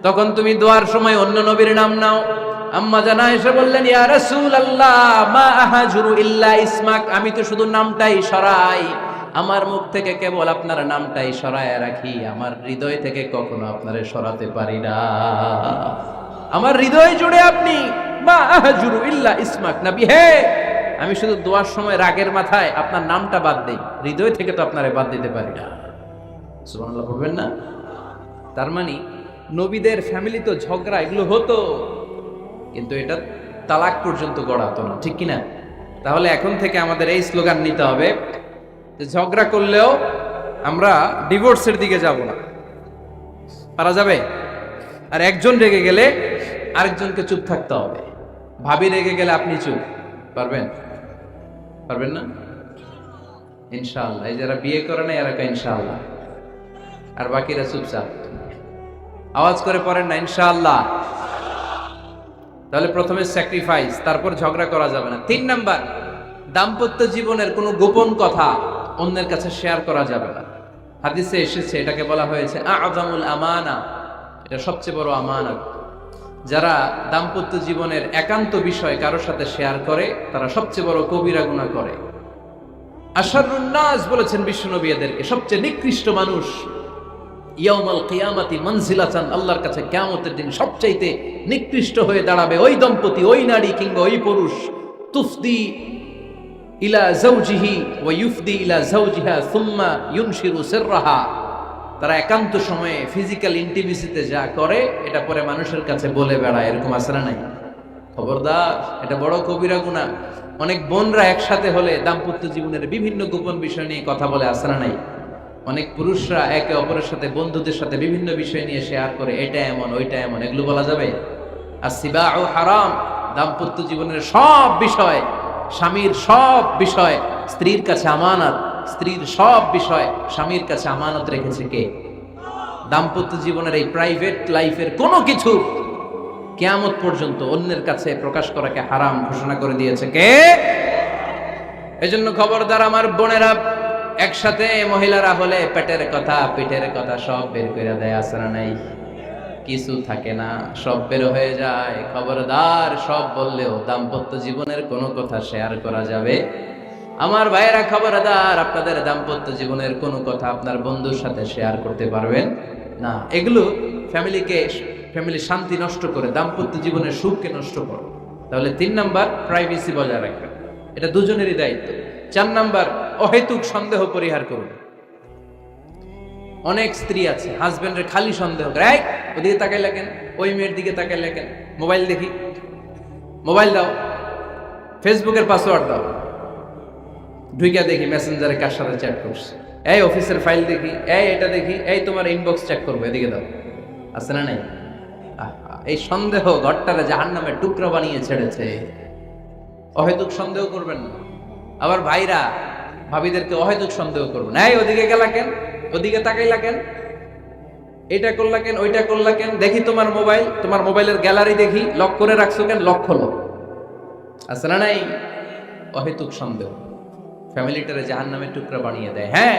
তখন তুমি দোয়ার সময় অন্য নবীর নাম নাও। আম্মা জানা এসে বললেন, ইয়া রাসূলুল্লাহ মা আহাজুরু ইল্লা ইসমাক, আমি তো শুধু নামটাই সরাই, আমার মুখ থেকে কেবল আপনার নামটাই সরায় রাখি, আমার হৃদয় থেকে কখনো আপনারে সরাতে পারি না। আমার হৃদয় জুড়ে আপনি, মা আহাজুরু ইল্লা ইসমাক, নবী হে আমি শুধু দোয়ার সময় রাগের মাথায় আপনার নামটা বাদ দেই, হৃদয় থেকে তো আপনারে বাদ দিতে পারি না। সুবহানাল্লাহ বলবেন না? তার মানে নবীদের ফ্যামিলি তো ঝগড়া এগুলো হতো, কিন্তু এটা তালাক পর্যন্ত গড়াতো না, ঠিক কিনা? তাহলে এখন থেকে আমাদের এই স্লোগান নিতে হবে যে ঝগড়া করলেও আমরা ডিভোর্সের দিকে যাব না। পারা যাবে? আর একজন রেগে গেলে আরেকজনকে চুপ থাকতে হবে। ভাবি রেগে গেলে আপনি চুপ, পারবেন? পারবেন না? ইনশাআল্লাহ। এই যারা বিয়ে করে না এরা ইনশাআল্লাহ, আর বাকিরা চুপচাপ। আওয়াজ করে পড়েন না ইনশাআল্লাহ। তাহলে প্রথমে স্যাক্রিফাইস, তারপর ঝগড়া করা যাবে না। 3 নাম্বার, দাম্পত্য জীবনের কোনো গোপন কথা অন্যের কাছে শেয়ার করা যাবে না। হাদিসে এসেছে, এটাকে বলা হয়েছে আযমুল আমানা, এটা সবচেয়ে বড় আমানত। যারা দাম্পত্য জীবনের একান্ত বিষয় কারোর সাথে শেয়ার করে তারা সবচেয়ে বড় কবিরা গুনাহ করে। আশারুন নাস বলেছেন বিশ্বনবী এদেরকে, সবচেয়ে নিকৃষ্ট মানুষ। ইয়াউমাল কিয়ামাতি মানজিলাতান, আল্লাহর কাছে কিয়ামতের দিন সবচাইতে নিকৃষ্ট হয়ে দাঁড়াবে ওই দম্পতি, ওই নারী কিংবা ওই পুরুষ, তুফদি ইলা যাওজিহি ওয়া ইউফদি ইলা যাওজিহা সুম্মা ইউনশিরু সিররাহা, তারা একান্ত সময়ে ফিজিক্যাল ইন্টিমেসিতে যা করে এটা পরে মানুষের কাছে বলে বেড়ায়। এরকম আছে না নাই? খবরদার, এটা বড় কবিরা গুনাহ। অনেক বোনরা একসাথে হলে দাম্পত্য জীবনের বিভিন্ন গোপন বিষয় নিয়ে কথা বলে, আছে না নাই? অনেক পুরুষরা একে অপরের সাথে, বন্ধুদের সাথে বিভিন্ন বিষয় নিয়ে শেয়ার করে, এটা এমন ওইটা এমন, এগুলো বলা যাবে? আর সিবাউ হারাম, দাম্পত্য জীবনের সব বিষয়, স্বামীর সব বিষয় স্ত্রীর কাছে আমানত, স্ত্রীর সব বিষয় স্বামীর কাছে আমানত রেখেছে কে? দাম্পত্য জীবনের এই প্রাইভেট লাইফের কোনো কিছু কিয়ামত পর্যন্ত অন্যের কাছে প্রকাশ করাকে হারাম ঘোষণা করে দিয়েছে কে? এজন্য খবরদার আমার বোনেরা, একসাথে মহিলারা হলে পেটের কথা পিঠের কথা সব বের করে দেয়, আছে না নাই? কিছু থাকে না, সব বের হয়ে যায়। খবরদার, সব বললেও দাম্পত্য জীবনের কোনো কথা শেয়ার করা যাবে? আমার ভাইয়েরা খবরদার, আপনাদের দাম্পত্য জীবনের কোনো কথা আপনার বন্ধুর সাথে শেয়ার করতে পারবেন না। এগুলো ফ্যামিলি শান্তি নষ্ট করে, দাম্পত্য জীবনের সুখকে নষ্ট করে। তাহলে 3 নাম্বার, প্রাইভেসি বজায় রাখবেন, এটা দুজনেরই দায়িত্ব। 4 নাম্বার, অহেতুক সন্দেহ পরিহার করুন। অনেক স্ত্রী আছে হাজবেন্ডের খালি সন্দেহ করে, এই ওদিকে তাকাই লাগেন, ওই মেয়ের দিকে তাকাই লাগেন, মোবাইল দেখি, মোবাইল দাও, ফেসবুকের পাসওয়ার্ড দাও, ঢুইকা দেখি মেসেঞ্জারে কার সাথে চ্যাট করছে, এই অফিসের ফাইল দেখি, এই এটা দেখি, এই তোমার ইনবক্স চেক করবো, এদিকে দাও, আছে না নাই? এই সন্দেহ ঘরটারে জাহান্নামের টুকরা বানিয়ে ছেড়েছে। অহেতুক সন্দেহ করবেন না। আবার ভাইরা ভাবিদেরকে অহেতুক সন্দেহ করবেন, এই ওদিকে গেলা কেন, ওদিকে তাকাইলা কেন, এটা করলা কেন, ওইটা করলা কেন, দেখি তোমার মোবাইল, তোমার মোবাইলের গ্যালারি দেখি, লক করে রাখছো কেন, লক খোলো, আছে না নাই? অহেতুক সন্দেহ ফ্যামিলিটারে জাহান্নামের টুকরা বানিয়ে দেয়। হ্যাঁ,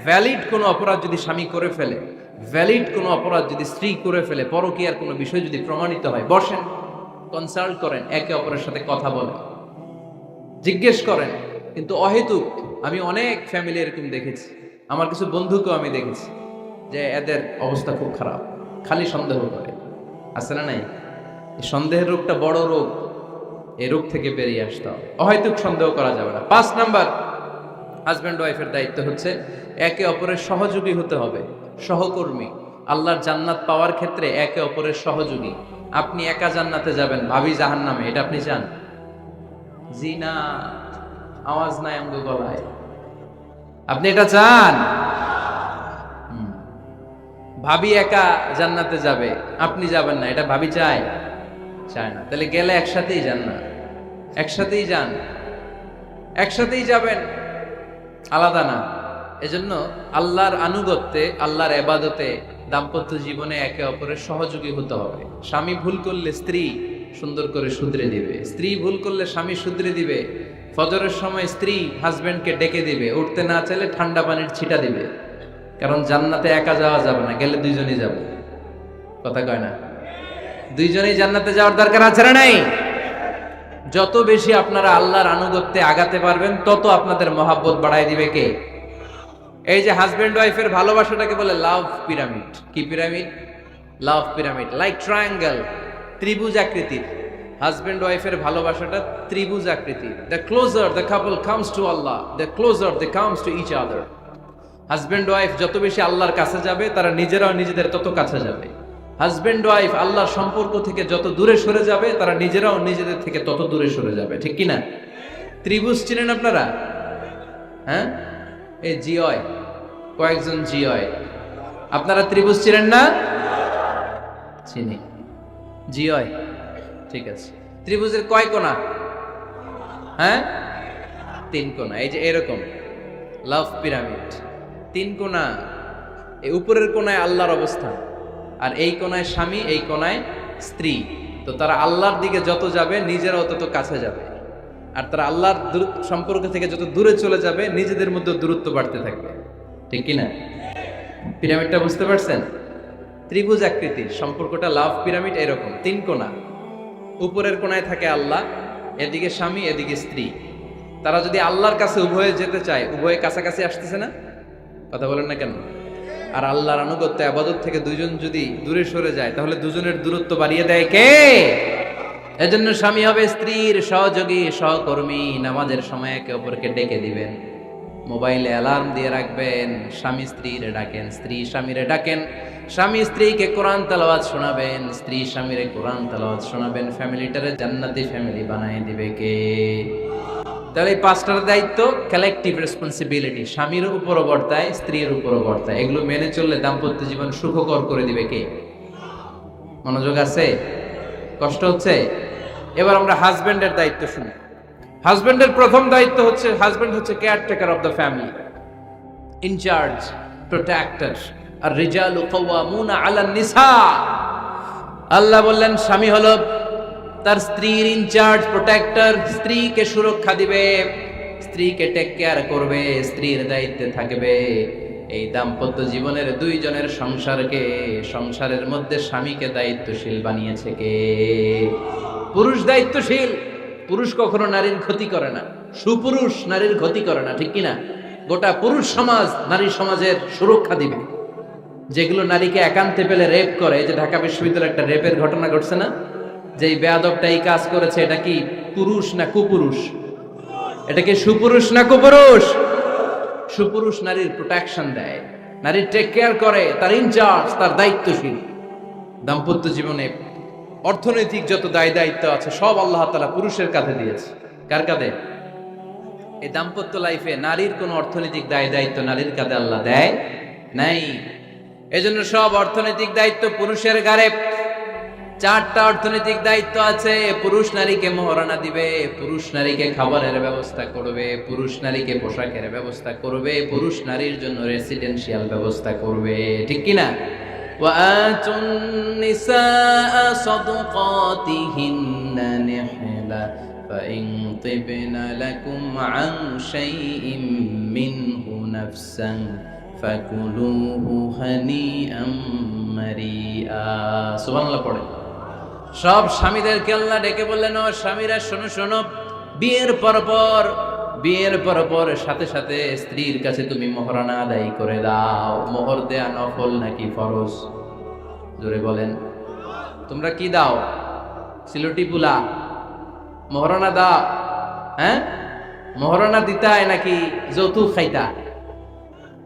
ভ্যালিড কোনো অপরাধ যদি স্বামী করে ফেলে, ভ্যালিড কোনো অপরাধ যদি স্ত্রী করে ফেলে, পরকীয়ার কোনো বিষয় যদি প্রমাণিত হয়, বসেন, কনসাল্ট করেন, একে অপরের সাথে কথা বলেন, জিজ্ঞেস করেন। কিন্তু অহেতুক, আমি অনেক ফ্যামিলি এরকম দেখেছি, আমার কিছু বন্ধুকেও আমি দেখেছি যে এদের অবস্থা খুব খারাপ, খালি সন্দেহ করে, আছে না নাই? এই সন্দেহের রোগটা বড় রোগ, এই রোগ থেকে বেরিয়ে আসতে হবে। অহেতুক সন্দেহ করা যাবে না। 5 নাম্বার, হাজব্যান্ড ওয়াইফের দায়িত্ব হচ্ছে একে অপরের সহযোগী হতে হবে, সহকর্মী। আল্লাহর জান্নাত পাওয়ার ক্ষেত্রে একে অপরের সহযোগী। আপনি একা জান্নাতে যাবেন, ভাবি জাহান্নামে, এটা আপনি চান? জি না, আওয়াজ নাই আমগো গলায়। আপনি এটা চান? ভাবি একা জান্নাতে যাবে, আপনি যাবেন না, এটা ভাবি চায়? চায় না। তাহলে গেলে একসাথেই যান না, একসাথেই যান, একসাথেই যাবেন, আলাদা না। এজন্য আল্লাহর আনুগত্যে, আল্লাহর ইবাদতে, দাম্পত্য জীবনে একে অপরের সহযোগী হতে হবে। স্বামী ভুল করলে স্ত্রী সুন্দর করে শুধরে দিবে, স্ত্রী ভুল করলে স্বামী শুধরে দিবে। ফজরের সময় স্ত্রী হাজবেন্ডকে ডেকে দিবে, উঠতে না চাইলে ঠান্ডা পানির ছিটা দিবে। কারণ জান্নাতে একা যাওয়া যাবে না, গেলে দুইজনই যাবে। কথা কয় না? দুইজনেই জান্নাতে যাওয়ার দরকার আছে না নাই? যত বেশি আপনারা আল্লাহর আনুগত্যে আগাতে পারবেন, তত আপনাদের মহাব্বত বাড়ায় দিবে কে? এই যে হাজবেন্ড ওয়াইফের ভালোবাসাটাকে বলে লাভ পিরামিড। কি pyramid? Love pyramid, like triangle, ত্রিভুজ আকৃতির। হাজবেন্ড ওয়াইফের ভালোবাসাটা ত্রিভুজ আকৃতির। The closer the couple comes to Allah, the closer they comes to each other. Husband wife যত বেশি আল্লাহর কাছে যাবে, তারা নিজেরাও নিজেদের তত কাছে যাবে। হাজবেন্ড ওয়াইফ আল্লাহর সম্পর্ক থেকে যত দূরে সরে যাবে, তারা নিজেরাও নিজেদের থেকে তত দূরে সরে যাবে। ঠিক কিনা? ত্রিভুজ চিনেন আপনারা? হ্যাঁ, এই জিওয় কয়েকজন জিওয়, আপনারা ত্রিভুজ চিনেন না? চিনি, জিওয়, ঠিক আছে। ত্রিভুজের কয় কোণা? হ্যাঁ, 3 কোণা। এই যে এরকম লাভ পিরামিড, 3 কোণা। এই উপরের কোণায় আল্লাহর অবস্থান, আর এই কোণায় স্বামী, এই কোণায় স্ত্রী। তো তারা আল্লাহর দিকে যত যাবে, নিজেরাও তত কাছে যাবে। আর তারা আল্লাহর সম্পর্ক থেকে যত দূরে চলে যাবে, নিজেদের মধ্যে দূরত্ব বাড়তে থাকবে। ঠিক কিনা? পিরামিডটা বুঝতে পারছেন? ত্রিভুজ আকৃতির সম্পর্কটা লাভ পিরামিড এরকম, 3 কোণা। উপরের কোণায় থাকে আল্লাহ, এদিকে স্বামী, এদিকে স্ত্রী। তারা যদি আল্লাহর কাছে উভয়ে যেতে চায়, উভয়ে কাছাকাছি আসতেছে না? কথা বলেন না কেন? আর আল্লাহর আনুগত্য ইবাদত থেকে দুইজন যদি দূরে সরে যায়, তাহলে দুজনের দূরত্ব বাড়িয়ে দেয় কে? এজন্য স্বামী হবে স্ত্রীর সহযোগী, সহকর্মী। নামাজের সময় একে অপরকে ডেকে দিবেন, মোবাইলে অ্যালার্ম দিয়ে রাখবেন। স্বামী স্ত্রীরে ডাকেন, স্ত্রী স্বামীরে ডাকেন। স্বামী স্ত্রীকে কোরআন তেলাওয়াত শোনাবেন, স্ত্রী স্বামীরে কোরআন তেলাওয়াত শোনাবেন। ফ্যামিলিটারে জান্নাতি ফ্যামিলি বানায় দিবে কে? তাহলে এই 5টার দায়িত্ব কালেকটিভ রেসপন্সিবিলিটি, স্বামীর উপরও বর্তায়, স্ত্রীর উপরও বর্তায়। এগুলো মেনে চললে দাম্পত্য জীবন সুখকর করে দিবে কে? মনোযোগ আছে? কষ্ট হচ্ছে? এবার আমরা হাজবেন্ডের দায়িত্ব শুনি। হাজবেন্ডের প্রথম দায়িত্ব হচ্ছে, হাজবেন্ড হচ্ছে caretaker of the family, in charge, protector. আর রিজালু কাওয়ামুনা আলান নিসা। আল্লাহ বললেন স্বামী হলো তার স্ত্রীর ইনচার্জ, প্রোটেক্টর। স্ত্রীকে সুরক্ষা দিবে, স্ত্রীকে টেক কেয়ার করবে, স্ত্রীর দায়িত্বে থাকবে। এই দাম্পত্য জীবনের দুইজনের সংসারকে, সংসারের মধ্যে স্বামীকে দায়িত্বশীল বানিয়েছে কে? পুরুষ দায়িত্বশীল। পুরুষ কখনো নারীর ক্ষতি করে না, সুপুরুষ নারীর ক্ষতি করে না। ঠিক কিনা? গোটা পুরুষ সমাজ নারী সমাজের সুরক্ষা দিবে। যেগুলো নারীকে একান্তে পেলে রেপ করে, এই যে ঢাকা বিশ্ববিদ্যালয়ে একটা রেপের ঘটনা ঘটছে না? যে এই বেয়াদবটা এই কাজ করেছে, এটা কি পুরুষ না কুপুরুষ? এটা কি সুপুরুষ না কুপুরুষ? সুপুরুষ নারীর প্রোটেকশন দেয়, নারীর টেক কেয়ার করে, তার ইনচার্জ, তার দায়িত্বশীল। দাম্পত্য জীবনে অর্থনৈতিক যত দায় দায়িত্ব আছে, সব আল্লাহ তাআলা পুরুষের কাঁধে দিয়েছে। কার কাঁধে? এই দাম্পত্য লাইফে নারীর কোনো অর্থনৈতিক দায় দায়িত্ব নারীর কাঁধে আল্লাহ দেয় নাই। এজন্য সব অর্থনৈতিক দায়িত্ব পুরুষের ঘাড়ে। 4টা অর্থনৈতিক দায়িত্ব আছে। পুরুষ নারীকে মহারণা দিবে, পুরুষ নারীকে খাবারের ব্যবস্থা করবে, পুরুষ নারীকে পোশাকের ব্যবস্থা করবে, পুরুষ নারীর জন্য রেসিডেন্সিয়াল ব্যবস্থা করবে। ঠিক কিনা? وآتوا النساء صدقاتهن نحلة فإن طبن لكم عن شيء منه نفسا فكلوه هنيئا مريئا। সুবহানাল্লাহ পড়ে। সব স্বামীদেরকে আল্লাহ ডেকে বললেন, ও স্বামীরা শোনো শোনো, বিয়ের পর সাথে সাথে স্ত্রীর কাছে তুমি মোহরানা আদায় করে দাও। মোহর দেয়া নফল নাকি ফরজ? জোরে বলেন। তোমরা কি দাও? সিলটি পুলা মোহরানা দাও? হ্যাঁ, মোহরানা দিতায় নাকি যৌতুক খাইতা?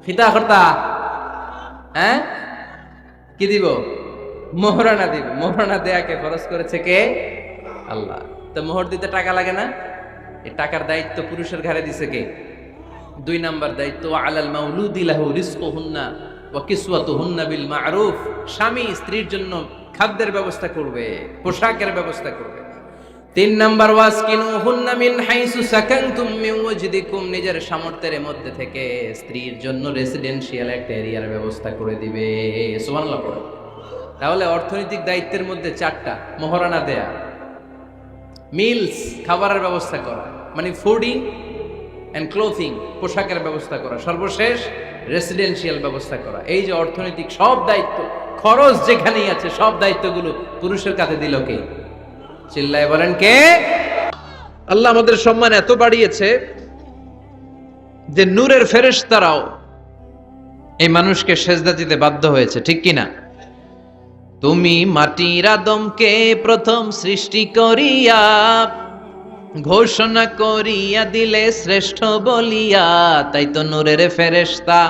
খিতা করতা? হ্যাঁ, কি দিব? মোহরানা দিব। মোহরানা দেয়াকে ফরজ করেছে কে? আল্লাহ। তো মোহর দিতে টাকা লাগে না? এই টাকার দায়িত্ব পুরুষের ঘাড়ে দিছে কে? 2 নাম্বার দায়িত্ব, আলাল মাউলুদি লাহু রিজকুহুন্না ওয়া কিসওয়াতুহুন্না বিল মা'রুফ। স্বামী স্ত্রীর জন্য খাদ্যের ব্যবস্থা করবে, পোশাকের ব্যবস্থা করবে। 3 নাম্বার ওয়াসকিনুহুন্না মিন হাইসু সাকানতুম মিন ওয়াজদিকুম, নিজের সামর্থ্যের মধ্যে থেকে স্ত্রীর জন্য রেসিডেন্সিয়াল একটা এরিয়ার ব্যবস্থা করে দিবে। সুবহানাল্লাহ পড়ো। তাহলে অর্থনৈতিক দায়িত্বের মধ্যে 4টা: মহারানা দেয়া, মিলস খাবারের ব্যবস্থা করা, মানে ফুডিং এন্ড ক্লোথিং পোশাকের ব্যবস্থা করা, সর্বশেষ রেসিডেন্সিয়াল ব্যবস্থা করা। এই যে অর্থনৈতিক সব দায়িত্ব, খরচ যেখানেই আছে সব দায়িত্বগুলো পুরুষের কাঁধে দিল কে? চিল্লায় বলেন কে? আল্লাহ আমাদের সম্মান এত বাড়িয়েছে যে নূরের ফেরেশতারাও এই মানুষকে সেজদা দিতে বাধ্য হয়েছে, ঠিক কিনা? তুমি মাটির আদমকে প্রথম সৃষ্টি করিয়া ঘোষণা করিয়া দিলে শ্রেষ্ঠ বলিয়া, তাই তো নূরের ফেরেশতা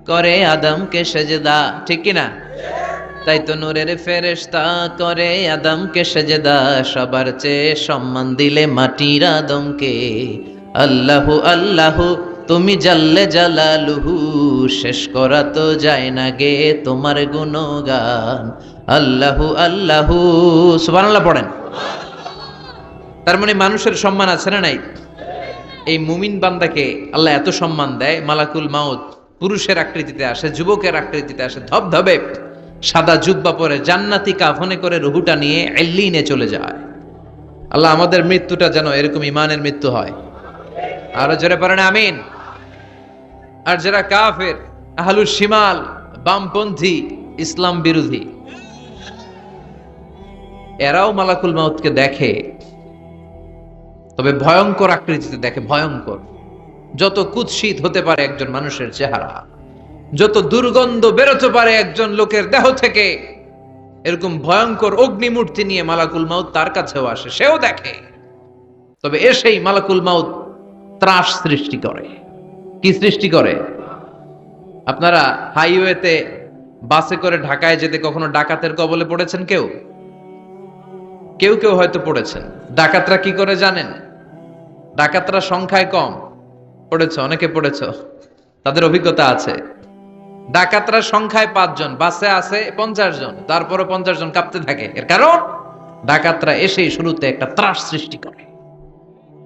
করে আদমকে সেজদা, ঠিক কিনা? তাই তো নূরের ফেরেশতা করে আদমকে সেজদা, সবার চেয়ে সম্মান দিলে মাটির আদমকে। আল্লাহু আল্লাহু তুমি জাল্লে জালালুহু, শেষ করা তো যায় না গে তোমার গুণগান। আল্লাহু আল্লাহু, সুবহানাল্লাহ পড়েন। তার মানে মানুষের সম্মান আছে না নাই? এই মুমিন বান্দাকে আল্লাহ এত সম্মান দেয়, মালাকুল মাউত পুরুষের আকৃতিতে আসে, যুবকের আকৃতিতে আসে, ধবধবে সাদা জুব্বা পরে জান্নাতি কাফনে করে রুহুটা নিয়ে এল্লিনে চলে যায়। আল্লাহ আমাদের মৃত্যুটা যেন এরকম ইমানের মৃত্যু হয়। আরো জোরে পড়েন আমিন। আর যারা কাফের, আহলুস শিমাল, বামপন্থী, ইসলাম বিরোধী, এরাও মালাকুল মাউতকে দেখে, তবে ভয়ঙ্কর আকৃতিতে দেখে, ভয়ঙ্কর। যত কুৎসিত হতে পারে একজন মানুষের চেহারা, যত দুর্গন্ধ বেরোতে পারে একজন লোকের দেহ থেকে, এরকম ভয়ঙ্কর অগ্নিমূর্তি নিয়ে মালাকুল মাউত তার কাছেও আসে, সেও দেখে। তবে এসেই মালাকুল মাউত ত্রাস সৃষ্টি করে। কি সৃষ্টি করে? আপনারা হাইওয়েতে বাসে করে ঢাকায় যেতে কখনো ডাকাতের কবলে পড়েছেন? কেউ কেউ কেউ হয়তো পড়েছেন। ডাকাতরা কি করে জানেন? ডাকাতরা সংখ্যায় কম। পড়েছ, অনেকে পড়েছ, তাদের অভিজ্ঞতা আছে। ডাকাতরা সংখ্যায় 5 জন, বাসে আছে 50 জন, তারপরে 50 জন কাঁপতে থাকে। এর কারণ ডাকাতরা এসেই শুরুতে একটা ত্রাস সৃষ্টি করে।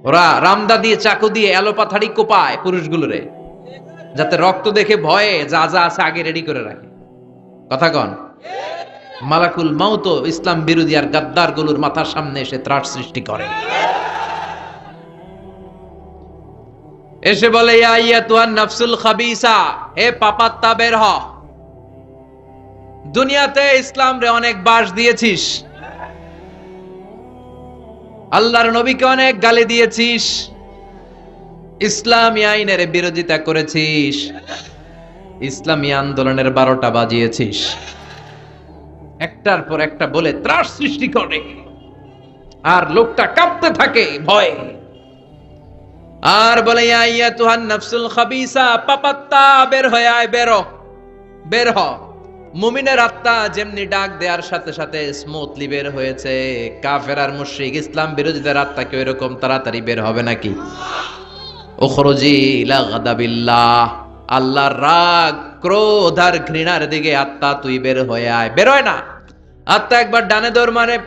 ওরা রামদা দিয়ে, চাকু দিয়ে এলোপাথাড়ি কোপায় পুরুষগুলোরে, যাতে রক্ত দেখে ভয়ে যা যা আছে আগে রেডি করে রাখে। কথা কন? মালাকুল মাউত ইসলাম বিরোধী আর গাদ্দার গুলোর মাথার সামনে এসে ত্রাস সৃষ্টি করে। এসে বলে, ইয়া আইয়াতুহান নাফসুল খাবিসা, হে পাপাত্তা বের হ। দুনিয়াতে ইসলাম রে অনেক বাস দিয়েছিস, আল্লাহর নবীকে অনেক গালি দিয়েছিস, ইসলামী আইনের বিরোধিতা করেছিস, ইসলামী আন্দোলনের 12টা বাজিয়েছিস। একটার পর একটা বলে ত্রাস সৃষ্টি করে, আর লোকটা কাঁপতে থাকে ভয়ে। আর বলে, ইয়া আইয়াতুহান নাফসুল খাবিসা, পাপাত্তা বের হয়ে আয়, বের হ। মুমিনের আত্মা যেমনি ডাক দেওয়ার সাথে সাথে স্মুথলি বের হয়েছে, কাফের আর মুশরিক ইসলাম বিরোধীদের আত্মা কেউ এরকম তাড়াতাড়ি বের হবে নাকি? উখরুজি ইলা গাদাবিল্লাহ, আল্লাহর রাগ, ক্রোধ আর ঘৃণার দিকে আত্মা তুই বের হয়ে আয়। বের হয় না। আত্মা একবার ডানে দৌড় মারে,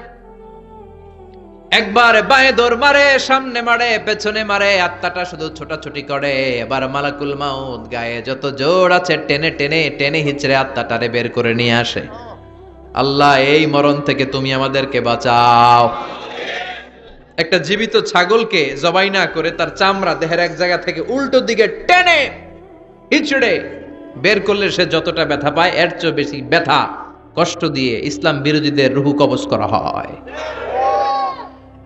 একবার বাঁয়ে দৌড় মারে, সামনে মারে, পেছনে মারে, আত্মাটা শুধু ছোটাছুটি করে। এবার মালাকুল মাউত গায়ে যত জোর আছে টেনে টেনে টেনে হিচড়ে আত্মাটারে বের করে নিয়ে আসে। আল্লাহ, এই মরণ থেকে তুমি আমাদেরকে বাঁচাও। একটা জীবিত ছাগলকে জবাই না করে তার চামড়া দেহের এক জায়গা থেকে উল্টো দিকে টেনে হিচড়ে বের করলে সে যতটা ব্যথা পায়, এর চেয়ে বেশি ব্যথা কষ্ট দিয়ে ইসলাম বিরোধীদের রুহু কবজ করা হয়।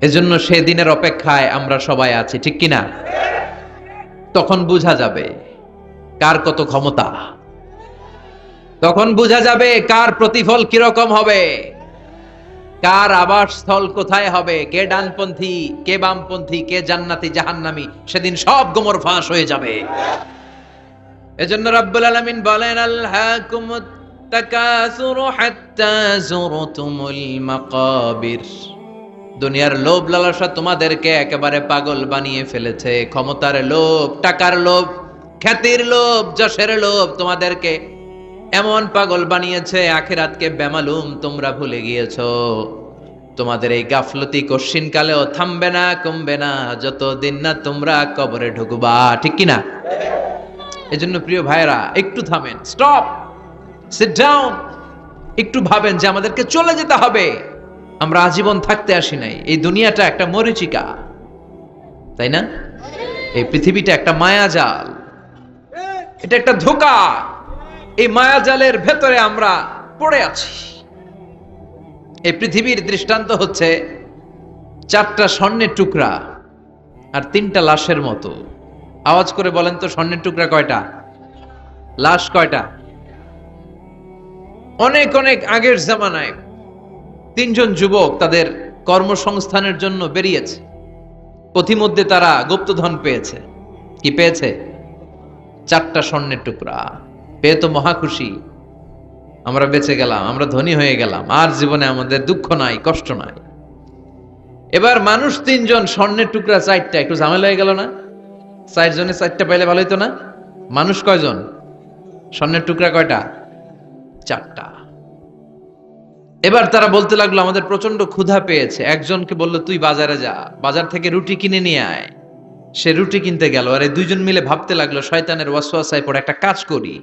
এজন্য সেদিনের অপেক্ষায় আমরা সবাই আছি, ঠিক কিনা? তখন বোঝা যাবে কার কত ক্ষমতা, তখন বোঝা যাবে কার প্রতিফল কিরকম হবে, কার আবাসস্থল কোথায় হবে, কে ডানপন্থী, কে বামপন্থী, কে জান্নাতি জাহান্নামী। সেদিন সব গোমর ফাঁস হয়ে যাবে। এজন্য রাব্বুল আলামিন বলেন, আলহাকুমুত তাকাসুরু হাত্তা যুরতুমুল মাকাবির। দুনিয়ার লোভ লালসা তোমাদেরকে একেবারে পাগল বানিয়ে ফেলেছে। ক্ষমতার লোভ, টাকার লোভ, খ্যাতির লোভ, যশের লোভ তোমাদেরকে এমন পাগল বানিয়েছে, আখিরাতকে বেমালুম তোমরা ভুলে গিয়েছো। তোমাদের এই গাফলতি কশিন কালেও থামবে না, কমবে না, যতদিন না তোমরা কবরে ঢুকবা। ঠিক কিনা? এজন্য প্রিয় ভাইরা, একটু থামেন, স্টপ, সিট ডাউন, একটু ভাবেন যে আমাদেরকে চলে যেতে হবে। আমরা আজীবন থাকতে আসি নাই। এই দুনিয়াটা একটা মরীচিকা, তাই না? এই পৃথিবীটা একটা মায়াজাল, এটা একটা ধোঁকা। এই মায়াজালের ভেতরে আমরা পড়ে আছি। এই পৃথিবীর দৃষ্টান্ত হচ্ছে 4টা স্বর্ণের টুকরা আর 3টা লাশের মতো। আওয়াজ করে বলেন তো, স্বর্ণের টুকরা কয়টা, লাশ কয়টা? অনেক অনেক আগের জামানায় 3জন যুবক তাদের কর্মসংস্থানের জন্য বেরিয়েছে। পথিমধ্যে তারা গুপ্তধন পেয়েছে। কি পেয়েছে? 4টা স্বর্ণের টুকরা পেয়ে তো মহা খুশি। আমরা বেঁচে গেলাম, আমরা ধনী হয়ে গেলাম, আর জীবনে আমাদের দুঃখ নাই, কষ্ট নাই। এবার মানুষ 3জন, স্বর্ণের টুকরা 4টা, একটু ঝামেলা হয়ে গেল না? 4 জনে 4টা পাইলে ভালো হইতো না? মানুষ কয়জন? স্বর্ণের টুকরা কয়টা? 4টা। এবার তারা বলতে লাগলো আমাদের প্রচন্ড ক্ষুধা পেয়েছে। একজনকে বলল তুই বাজারে যা, বাজার থেকে রুটি কিনে নিয়ে আয়। সে রুটি কিনতে গেল। আর এই 2জন মিলে ভাবতে লাগলো শয়তানের ওয়াসওয়াসায় পড়ে একটা কাজ করি,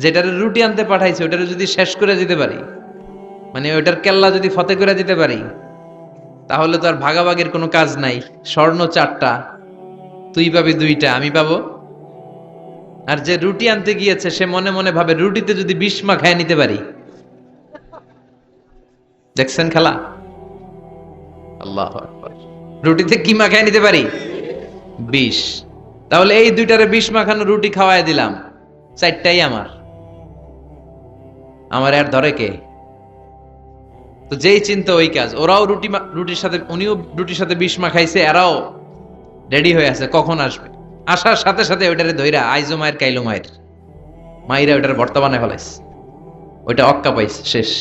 যেটারে রুটি আনতে পাঠাইছে ওটারে যদি শেষ করে দিতে পারি, মানে ওটার কেল্লা যদি ফতে করে দিতে পারি, তাহলে তো আর ভাগাভাগির কোনো কাজ নাই। স্বর্ণ 4টা, তুই পাবি 2টা, আমি পাবো। আর যে রুটি আনতে গিয়েছে সে মনে মনে ভাবে রুটিতে যদি 20 মাখায় নিতে পারি। দেখছেন খেলা? আল্লাহু আকবার। রুটিতে কি মাখায় নিতে পারি? 20। তাহলে এই 2টারে 20 মাখানো রুটি খাওয়ায় দিলাম, 4টাই আমার। আমার আর ধরে কে? তো যেই চিন্তা ওই কাজ। ওরাও রুটির সাথে, উনিও রুটির সাথে 20 মাখাইছে, এরাও রেডি হয়ে আছে কখন আসবে। আসার সাথে সাথে ওইটারে ধইরা আইজো মায়ের কাইলো মায়ের মাইরা ওইটার ভর্তা বানায় ফেলাইছে। ওইটা অক্কা পাইছে, শেষ।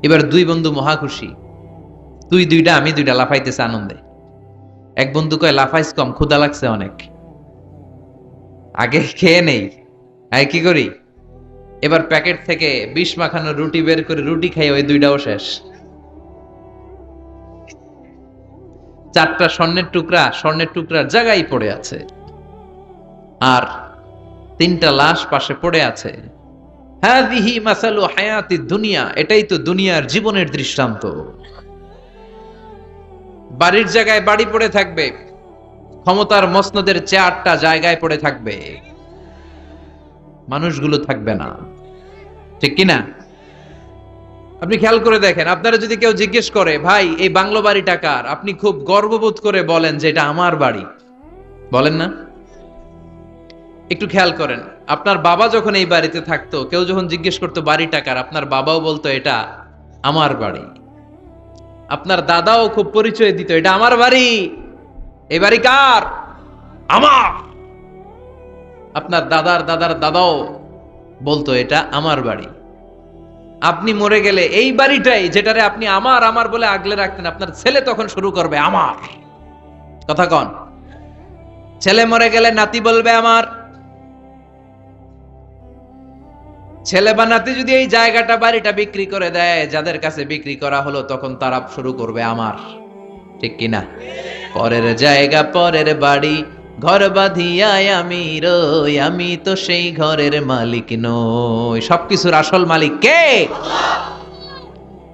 এবার 2 বন্ধু মহা খুশি, তুই 2টা আমি 2টা, লাফাইতেছে আনন্দে। এক বন্ধু কয় লাফাইস কম, ক্ষুধা লাগছে অনেক, আগে খেয়ে নেই। আয় কি করি? এবার প্যাকেট থেকে 20 মাখানো রুটি বের করে রুটি খাই, ওই 2টাও শেষ। 4টা স্বর্ণের টুকরা স্বর্ণের টুকরার জায়গায় পড়ে আছে, আর 3টা লাশ পাশে পড়ে আছে। হাযিহি মাসালু হায়াতিদ দুনিয়া, এটাই তো দুনিয়ার জীবনের দৃষ্টান্ত। বাড়ির জায়গায় বাড়ি পড়ে থাকবে, ক্ষমতার মসনদের চেয়ারটা জায়গায় পড়ে থাকবে, মানুষগুলো থাকবে না। ঠিক কিনা? আপনি খেয়াল করে দেখেন, আপনারা যদি কেউ জিজ্ঞেস করে ভাই এই বাংলো বাড়িটা কার, আপনি খুব গর্ববোধ করে বলেন যে এটা আমার বাড়ি, বলেন না? একটু খেয়াল করেন, আপনার বাবা যখন এই বাড়িতে থাকতো, কেউ যখন জিজ্ঞেস করতো বাড়িটা কার, আপনার বাবাও বলতো এটা আমার বাড়ি। আপনার দাদাও খুব পরিচয় দিত, এটা আমার বাড়ি, এই বাড়ি কার? আমার। আপনার দাদার দাদার দাদাও বলতো এটা আমার বাড়ি। আপনি মরে গেলে এই বাড়িটাই, যেটারে আপনি আমার আমার বলে আগলে রাখতেন, আপনার ছেলে তখন শুরু করবে আমার। কথা কন? ছেলে মরে গেলে নাতি বলবে আমার। ছেলে বা নাতি যদি এই জায়গাটা বাড়িটা বিক্রি করে দেয়, যাদের কাছে বিক্রি করা হলো, তখন তারা শুরু করবে আমার। ঠিক কিনা? পরের জায়গা পরের বাড়ি, ঘর বাঁধিয়ায় আমি রই, আমি তো সেই ঘরের মালিক নই। সবকিছুর আসল মালিক কে?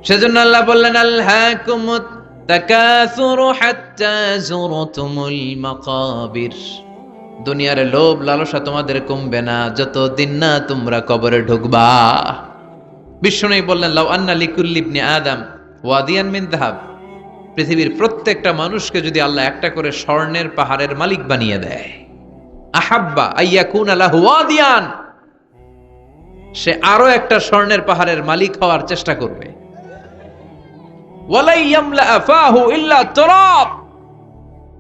সেজন্য আল্লাহ বললেন আলহাকুমুত তাকাসুরু হাত্তা যুরতুমুল মাকাবির। দুনিয়ার লোভ লালসা তোমাদের কমবে না যতদিন না তোমরা কবরে ঢুকবা। বিশ্বনবী বললেন লাউ আন্না লিকুল্লি ইবনি আদম ওয়াদিয়ান মিন যাহাব, পৃথিবীর প্রত্যেকটা মানুষকে যদি আল্লাহ একটা করে স্বর্ণের পাহাড়ের মালিক বানিয়ে দেয়, আহাব্বা আইয়াকুনা লাহু ওয়াদিয়ান, সে আরো একটা স্বর্ণের পাহাড়ের মালিক হওয়ার চেষ্টা করবে। ওয়ালাই ইয়ামলা ফাহু ইল্লা তুরাব,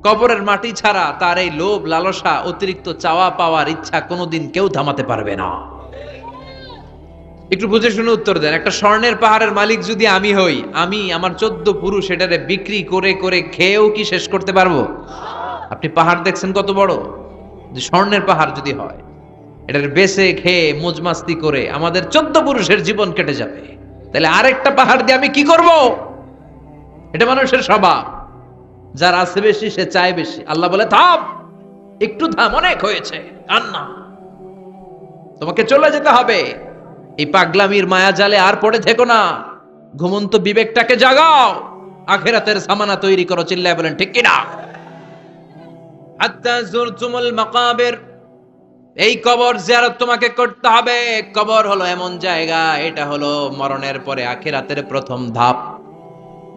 কবরের মাটি ছাড়া তার এই লোভ লালসা, অতিরিক্ত চাওয়া পাওয়ার ইচ্ছা কোনোদিন কেউ থামাতে পারবে না। একটু বুঝে শুনে উত্তর দেন, একটা স্বর্ণের পাহাড়ের মালিক যদি আমি হই, আমি আমার 14 পুরুষ এটারে বিক্রি করে করে খেয়েও কি শেষ করতে পারবো? আপনি পাহাড় দেখছেন কত বড়, যে স্বর্ণের পাহাড় যদি হয়, এটার বেছে খেয়ে মোজমাস্তি করে আমাদের 14 পুরুষের জীবন কেটে যাবে, তাহলে আরেকটা পাহাড় দিয়ে আমি কি করব? এটা মানুষের স্বভাব। যার আছে বেশি সে চায় বেশি। আল্লাহ বলে থাম, একটু থাম, অনেক হয়েছে, আর না, তোমাকে চলে যেতে হবে। এই পাগলামির মায়া জালে আর পড়ে থেকো না, ঘুমন্ত বিবেকটাকে জাগাও, আখিরাতের সামানা তৈরি করো। চিল্লায় বলেন ঠিক কিনা? হাত্তা যুরতুমুল মাকাবির, এই কবর জিয়ারত তোমাকে করতে হবে। কবর হলো এমন জায়গা, এটা হলো মরণের পরে আখিরাতের প্রথম ধাপ।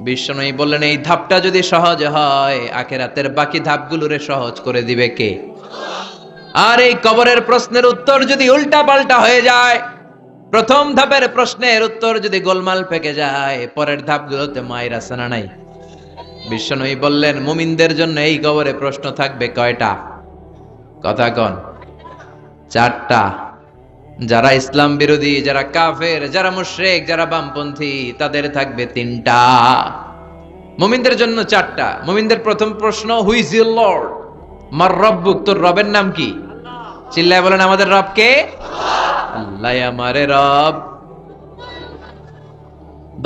বিশ্বনবী বললেন এই ধাপটা যদি সহজ হয়, আখিরাতের বাকি ধাপগুলোরে সহজ করে দিবে কে? আর এই কবরের প্রশ্নের উত্তর যদি উল্টা পাল্টা হয়ে যায়, প্রথম ধাপের প্রশ্নের উত্তর যদি গোলমাল পেকে যায়, পরের ধাপগুলোতে মায়ের আছে না নাই? বিশ্বনবী বললেন মুমিনদের জন্য এই কবরে প্রশ্ন থাকবে কয়টা? কথা কন। 4টা। যারা ইসলাম বিরোধী, যারা কাফের, যারা মুশরিক, যারা বামপন্থী, তাদের থাকবে 3টা। মুমিনদের জন্য 4টা। মুমিনদের প্রথম প্রশ্ন, হু ইজ ইউর লর্ড? মার রব্বুক, তোর রবের নাম কি? চিল্লায় বলেন আমাদের রব কে? আল্লাহ আমারে রব।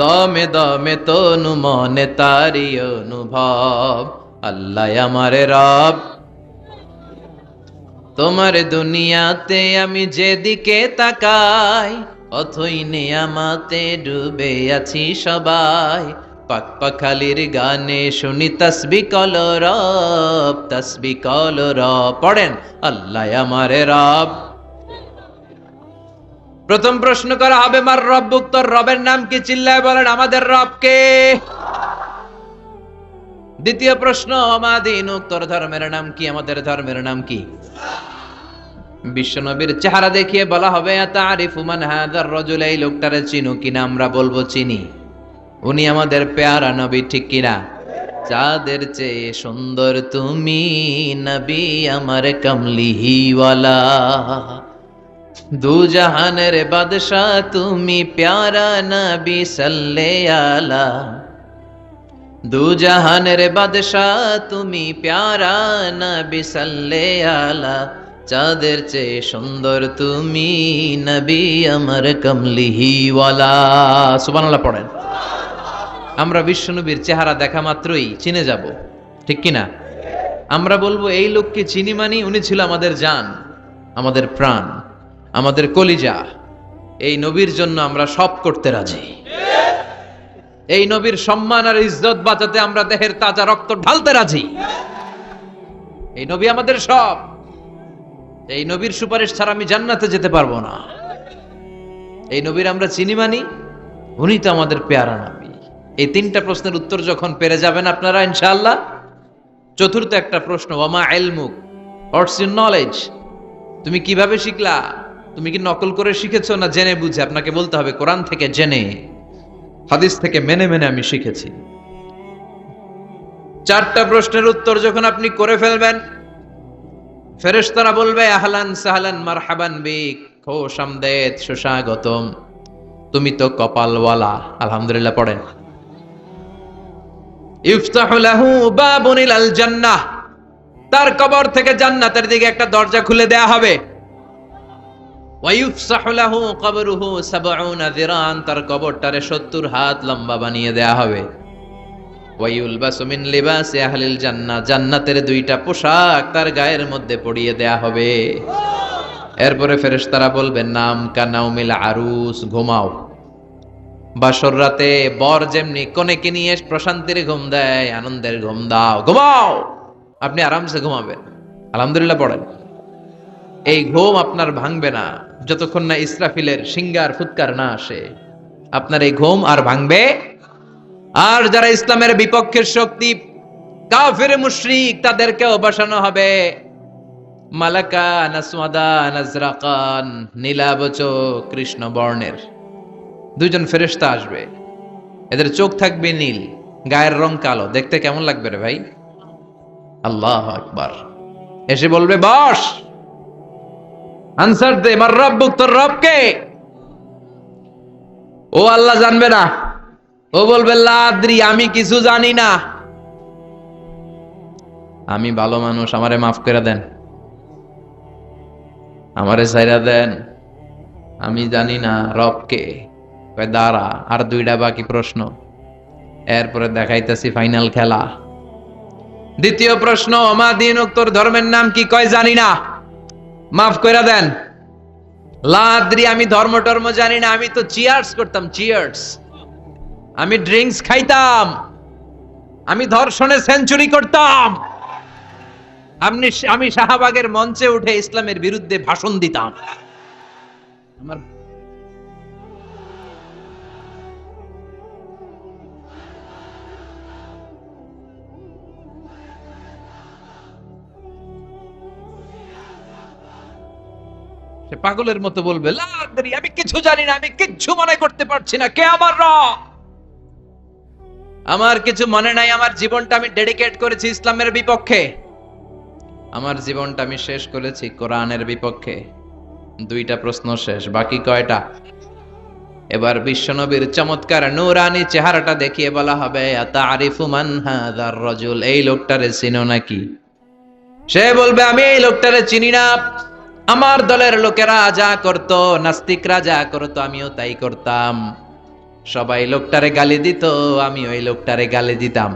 দমে দমে তনু মনে তারি অনুভব, আল্লাহ আমারে রব। তোমার দুনিয়াতে আমি যেদিকে তাকাই, অথই নেয়ামাতে ডুবে আছি সবাই। পাক পাখালির গানে শুনি তাসবিহ কলরব, তাসবিহ কলরব। পড়েন আল্লাহ আমারে রব। প্রথম প্রশ্ন করা হবে মার রব্বুক, তোর রবের নাম কি? চিল্লায় বলেন আমাদের রব কে? দ্বিতীয় প্রশ্ন, মা দীনুক, তোর ধর্মের নাম কি? আমাদের ধর্মের নাম কি? বিশ্বনবীর চেহারা দেখিয়ে বলা হবে আতারিফু মান হাযার রাজুল, এই লোকটারে চিনো কিনা? আমরা বলবো চিনি। উনি আমাদের পেয়ারা নবী, ঠিক কিনা? চাঁদের চেয়ে সুন্দর তুমি নবী আমার কমলিহিওয়ালা, দু জাহানের বাদশাহ তুমি প্যারা নবী সাল্লে আলা, দু জাহানের বাদশাহ তুমি প্যারা নবী সাল্লে আলা, চাঁদের চেয়ে সুন্দর তুমি নবী আমার কমলিহিওয়ালা। সুবহানাল্লাহ পড়েন। আমরা বিশ্বনবীর চেহারা দেখা মাত্রই চিনে যাব, ঠিক কিনা? আমরা বলবো এই লোককে চিনি, মানি উনি ছিল আমাদের জান, আমাদের প্রাণ, আমাদের কলিজা। এই নবীর জন্য আমরা সব করতে রাজি। এই নবীর সম্মান আর ইজ্জত বাঁচাতে আমরা দেহের তাজা রক্ত ঢালতে রাজি। এই নবী আমাদের সব। এই নবীর সুপারিশ ছাড়া আমি জান্নাতে যেতে পারবো না। এই নবীর আমরা চিনি, মানি উনি তো আমাদের পেয়ারা নবী। এই 3টা প্রশ্নের উত্তর যখন পেরে যাবেন আপনারা ইনশাআল্লাহ, চতুর্থ একটা প্রশ্ন, ওয়ামা ইলমুক, হোয়াটস ইউর নলেজ? তুমি কিভাবে শিখলা? তুমি কি নকল করে শিখেছো না জেনে বুঝে? আপনাকে বলতে হবে কোরআন থেকে জেনে, হাদিস থেকে মেনে মেনে আমি শিখেছি। 4টা প্রশ্নের উত্তর যখন আপনি করে ফেলবেন, ফেরেশতারা বলবে আহলান সাহলান মারহাবান বিক, খোশ আমদেদ, সুস্বাগতম, তুমি তো কপালওয়ালা। আলহামদুলিল্লাহ পড়েন। ইফতাহু লাহু বাবুন ইলাল জান্নাহ, তার কবর থেকে জান্নাতের দিকে একটা দরজা খুলে দেয়া হবে। ওয়া ইফসাহু লাহু কবরুহু 70 যিরান, তার কবরটারে 70 হাত লম্বা বানিয়ে দেয়া হবে। ওয়া ইউলবাসু মিন লিবাসি আহলিল জান্নাহ, জান্নাতের 2টা পোশাক তার গায়ের মধ্যে পরিয়ে দেয়া হবে। এরপরে ফেরেশতারা বলবেন নাম কানাউমিল আরুস, ঘুমাও। বাসর রাতে বর যেমনি কনেকে নিয়ে প্রশান্তির ঘুম দেয়, আনন্দের ঘুম দাও, ঘুমাও। আপনি আরামসে ঘুমাবেন। আলহামদুলিল্লাহ পড়েন। এই ঘুম আপনার ভাঙবে না যতক্ষণ না ইসরাফিলের সিঙ্গার ফুৎকার না আসে। আপনার এই ঘুম আর ভাঙবে। আর যারা ইসলামের বিপক্ষের শক্তি, কাফের মুশরিক, তাদেরকেও বসানো হবে মালাকা নাসওয়াদা নাজরাকান, নীলাবচ কৃষ্ণ বর্ণের 2জন ফেরেশতা আসবে। এদের চোখ থাকবে নীল, গায়ের রং কালো। দেখতে কেমন লাগবে রে ভাই? আল্লাহু আকবার। এসে বলবে বস, আনসার দে, মার রব্বুক, তোর রব কে? ও আল্লাহ জানবে না। ও বলবে লা আদ্রি, আমি কিছু জানি না, আমি ভালো মানুষ, আমারে মাফ করে দেন। আমারে ছাইরা দেন, আমি জানি না রবকে। কয় দাঁড়া, আর দুইটা বাকি প্রশ্ন, এরপরে দেখাইতেছি ফাইনাল খেলা। দ্বিতীয় প্রশ্ন, মা দিনুক, তোর ধর্মের নাম কি? কয় জানি না, মাফ কইরা দেন। লাদ্রি, আমি ধর্ম টর্ম জানি না, আমি তো চিয়ার্স করতাম, চিয়ার্স। আমি ড্রিঙ্কস খাইতাম, আমি ধর্ষণে সেঞ্চুরি করতাম, আমি শাহবাগের মঞ্চে উঠে ইসলামের বিরুদ্ধে ভাষণ দিতাম। আমার সে পাগলের মতো বলবে, লাদ্রি, আমি কিছু জানি না, আমি কিচ্ছু মনে করতে পারছি না, কে আমার রব? আমার কিছু মনে নাই, আমার জীবনটা আমি ডেডিকেট করেছি ইসলামের বিপক্ষে, আমার জীবনটা আমি শেষ করেছি কোরআনের বিপক্ষে। দুইটা প্রশ্ন শেষ, বাকি কয়টা? এবার বিশ্বনবীর চমৎকার নূরানী চেহারাটা দেখিয়ে বলা হবে, আতারিফু মান হাযার রাজুল, এই লোকটারে চিনো নাকি? সে বলবে, আমি এই লোকটারে চিনি না, আমার দলের লোকেরা যা করত, নাস্তিকরা যা করত, আমিও তাই করতাম। সবাই লোকটারে গালি দিত, আমি ওই লোকটারে গালি দিতাম।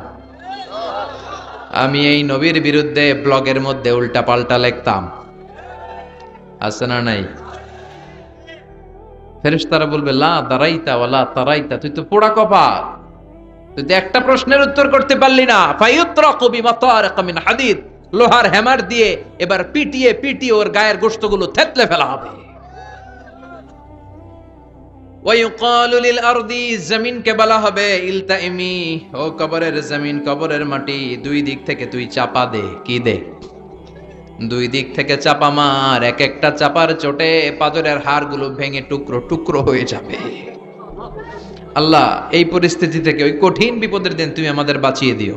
আমি এই নবীর বিরুদ্ধে ব্লগের মধ্যে উল্টা পাল্টা লিখতাম। আছে না নাই? ফেরেশতারা বলবে, লা দারাইতা ওয়ালা তারাইতা, তুই তো পোড়া কপাল, তুই তো একটা প্রশ্নের উত্তর করতে পারলি না। ফায়ুতরাকু বিমাতারিক মিন হাদিদ, লোহার হ্যামার দিয়ে এবার পিটিয়ে পিটিয়ে ওর গায়ের গোশতগুলো থেতলে ফেলা হবে। ওয়ায়ুকালু লিল আরদি, জমিনকে বলা হবে, ইলতাইমি, ও কবরের জমিন, কবরের মাটি, দুই দিক থেকে তুই চাপা দে। কি দে? দুই দিক থেকে চাপা মার, এক একটা চাপার চোটে পাজরের হাড়গুলো ভেঙে টুকরো টুকরো হয়ে যাবে। আল্লাহ, এই পরিস্থিতি থেকে, ওই কঠিন বিপদের দিন তুমি আমাদের বাঁচিয়ে দিও,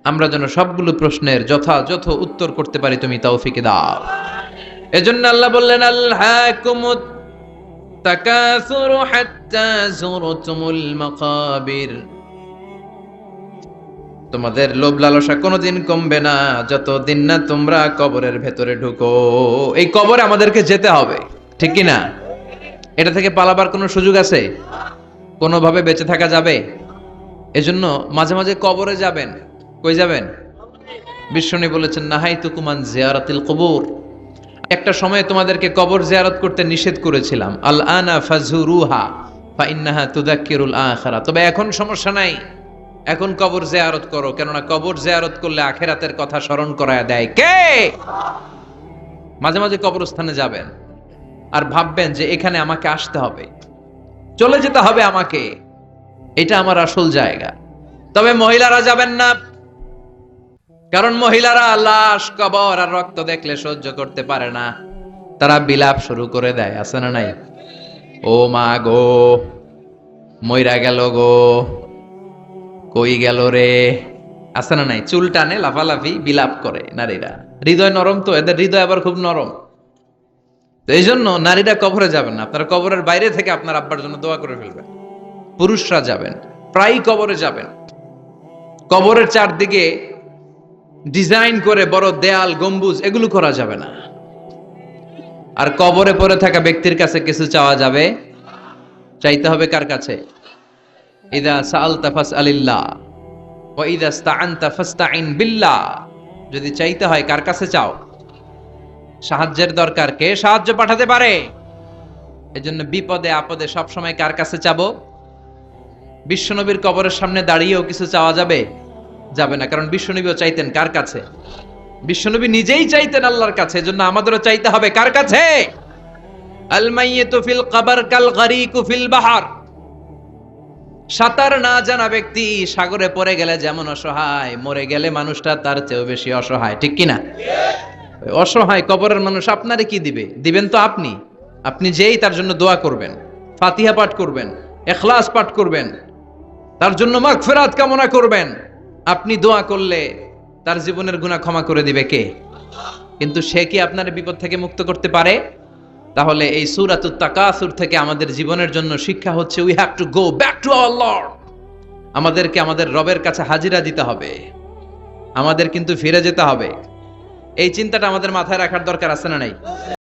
আমরা যেন সবগুলো প্রশ্নের যথাযথ উত্তর করতে পারি, তুমি তৌফিক দাও। এজন্য আল্লাহ বললেন, আলহাকুমুত তাকাসুরু হাত্তা যুরতুমুল মাকাবির, তোমাদের লোভ লালসা কোনোদিন কমবে না যতদিন না তোমরা কবরের ভেতরে ঢুকো। এই কবরে আমাদেরকে যেতে হবে, ঠিক কি না? এটা থেকে পালাবার কোনো সুযোগ আছে? কোনোভাবে বেঁচে থাকা যাবে? এজন্য মাঝে মাঝে কবরে যাবেন। কই যাবেন? বিশ্বনী বলেছেন, নাহাইতুকুম আন জিয়ারাতিল কুবুর, একটা সময় তোমাদেরকে কবর জিয়ারত করতে নিষেধ করেছিলাম, আল আনা ফাজুরুহা ফাইন্নাহা তুযাক্কিরুল আখিরা, তবে এখন সমস্যা নাই, এখন কবর জিয়ারত করো, কেননা কবর জিয়ারত করলে আখিরাতের কথা স্মরণ করায় দেয় কে? মাঝে মাঝে কবরস্থানে যাবেন আর ভাববেন যে এখানে আমাকে আসতে হবে, চলে যেতে হবে আমাকে, এটা আমার আসল জায়গা। তবে মহিলারা যাবেন না, কারণ মহিলারা লাশ, কবর আর রক্ত দেখলে সহ্য করতে পারে না, তারা বিলাপ শুরু করে দেয়। আছে না নাই? ও মা গো, মইরা গেল গো, কই গেল রে। আছে না নাই? চুল টানে, লাফালাফি, বিলাপ করে নারীরা। হৃদয় নরম তো, এদের হৃদয় আবার খুব নরম। তো এই জন্য নারীরা কবরে যাবেন না, আপনারা কবরের বাইরে থেকে আপনার আব্বার জন্য দোয়া করে ফেলবেন। পুরুষরা যাবেন, প্রায় কবরে যাবেন। কবরের চারদিকে ডিজাইন করে বড় দেয়াল, গম্বুজ, এগুলো করা যাবে না। আর কবরে পড়ে থাকা ব্যক্তির কাছে কিছু চাওয়া যাবে? চাইতে হবে কার কাছে? ইদা সাআলতা ফাসআলিল্লাহ ওয়া ইদা ইসতাআনতা ফাসতাইন বিল্লাহ, যদি চাইতে হয় কার কাছে চাও? সাহায্যের দরকার, কে সাহায্য পাঠাতে পারে? এজন্য বিপদে আপদে সব সময় কার কাছে চাবো? বিশ্বনবীর কবরের সামনে দাঁড়িয়েও কিছু চাওয়া যাবে? যাবে না, কারণ বিশ্বনবীও চাইতেন কার কাছে? বিশ্বনবী নিজেই চাইতেন আল্লাহর কাছে। এজন্য আমাদেরও চাইতে হবে কার কাছে? আল মাইয়িতু ফিল কবর কাল গরীকু ফিল বাহর, সাঁতার না জানা ব্যক্তি সাগরে পড়ে গেলে যেমন অসহায়, মরে গেলে মানুষটা তার চেয়েও বেশি অসহায়, ঠিক কি না? অসহায় কবরের মানুষ আপনারে কি দিবে? দিবেন তো আপনি। আপনি যেই তার জন্য দোয়া করবেন, ফাতিহা পাঠ করবেন, ইখলাস পাঠ করবেন, তার জন্য মাগফিরাত কামনা করবেন, আপনি দোয়া করলে তার জীবনের গুনাহ ক্ষমা করে দিবে কে? কিন্তু সে কি আপনার বিপদ থেকে মুক্ত করতে পারে? তাহলে এই সূরাতুত তাকাসুর থেকে আমাদের জীবনের জন্য শিক্ষা হচ্ছে, we have to go back to our Lord. আমাদেরকে আমাদের রবের কাছে হাজিরা দিতে হবে, আমাদের কিন্তু ফিরে যেতে হবে। এই চিন্তাটা আমাদের মাথায় রাখার দরকার আছে না নাই?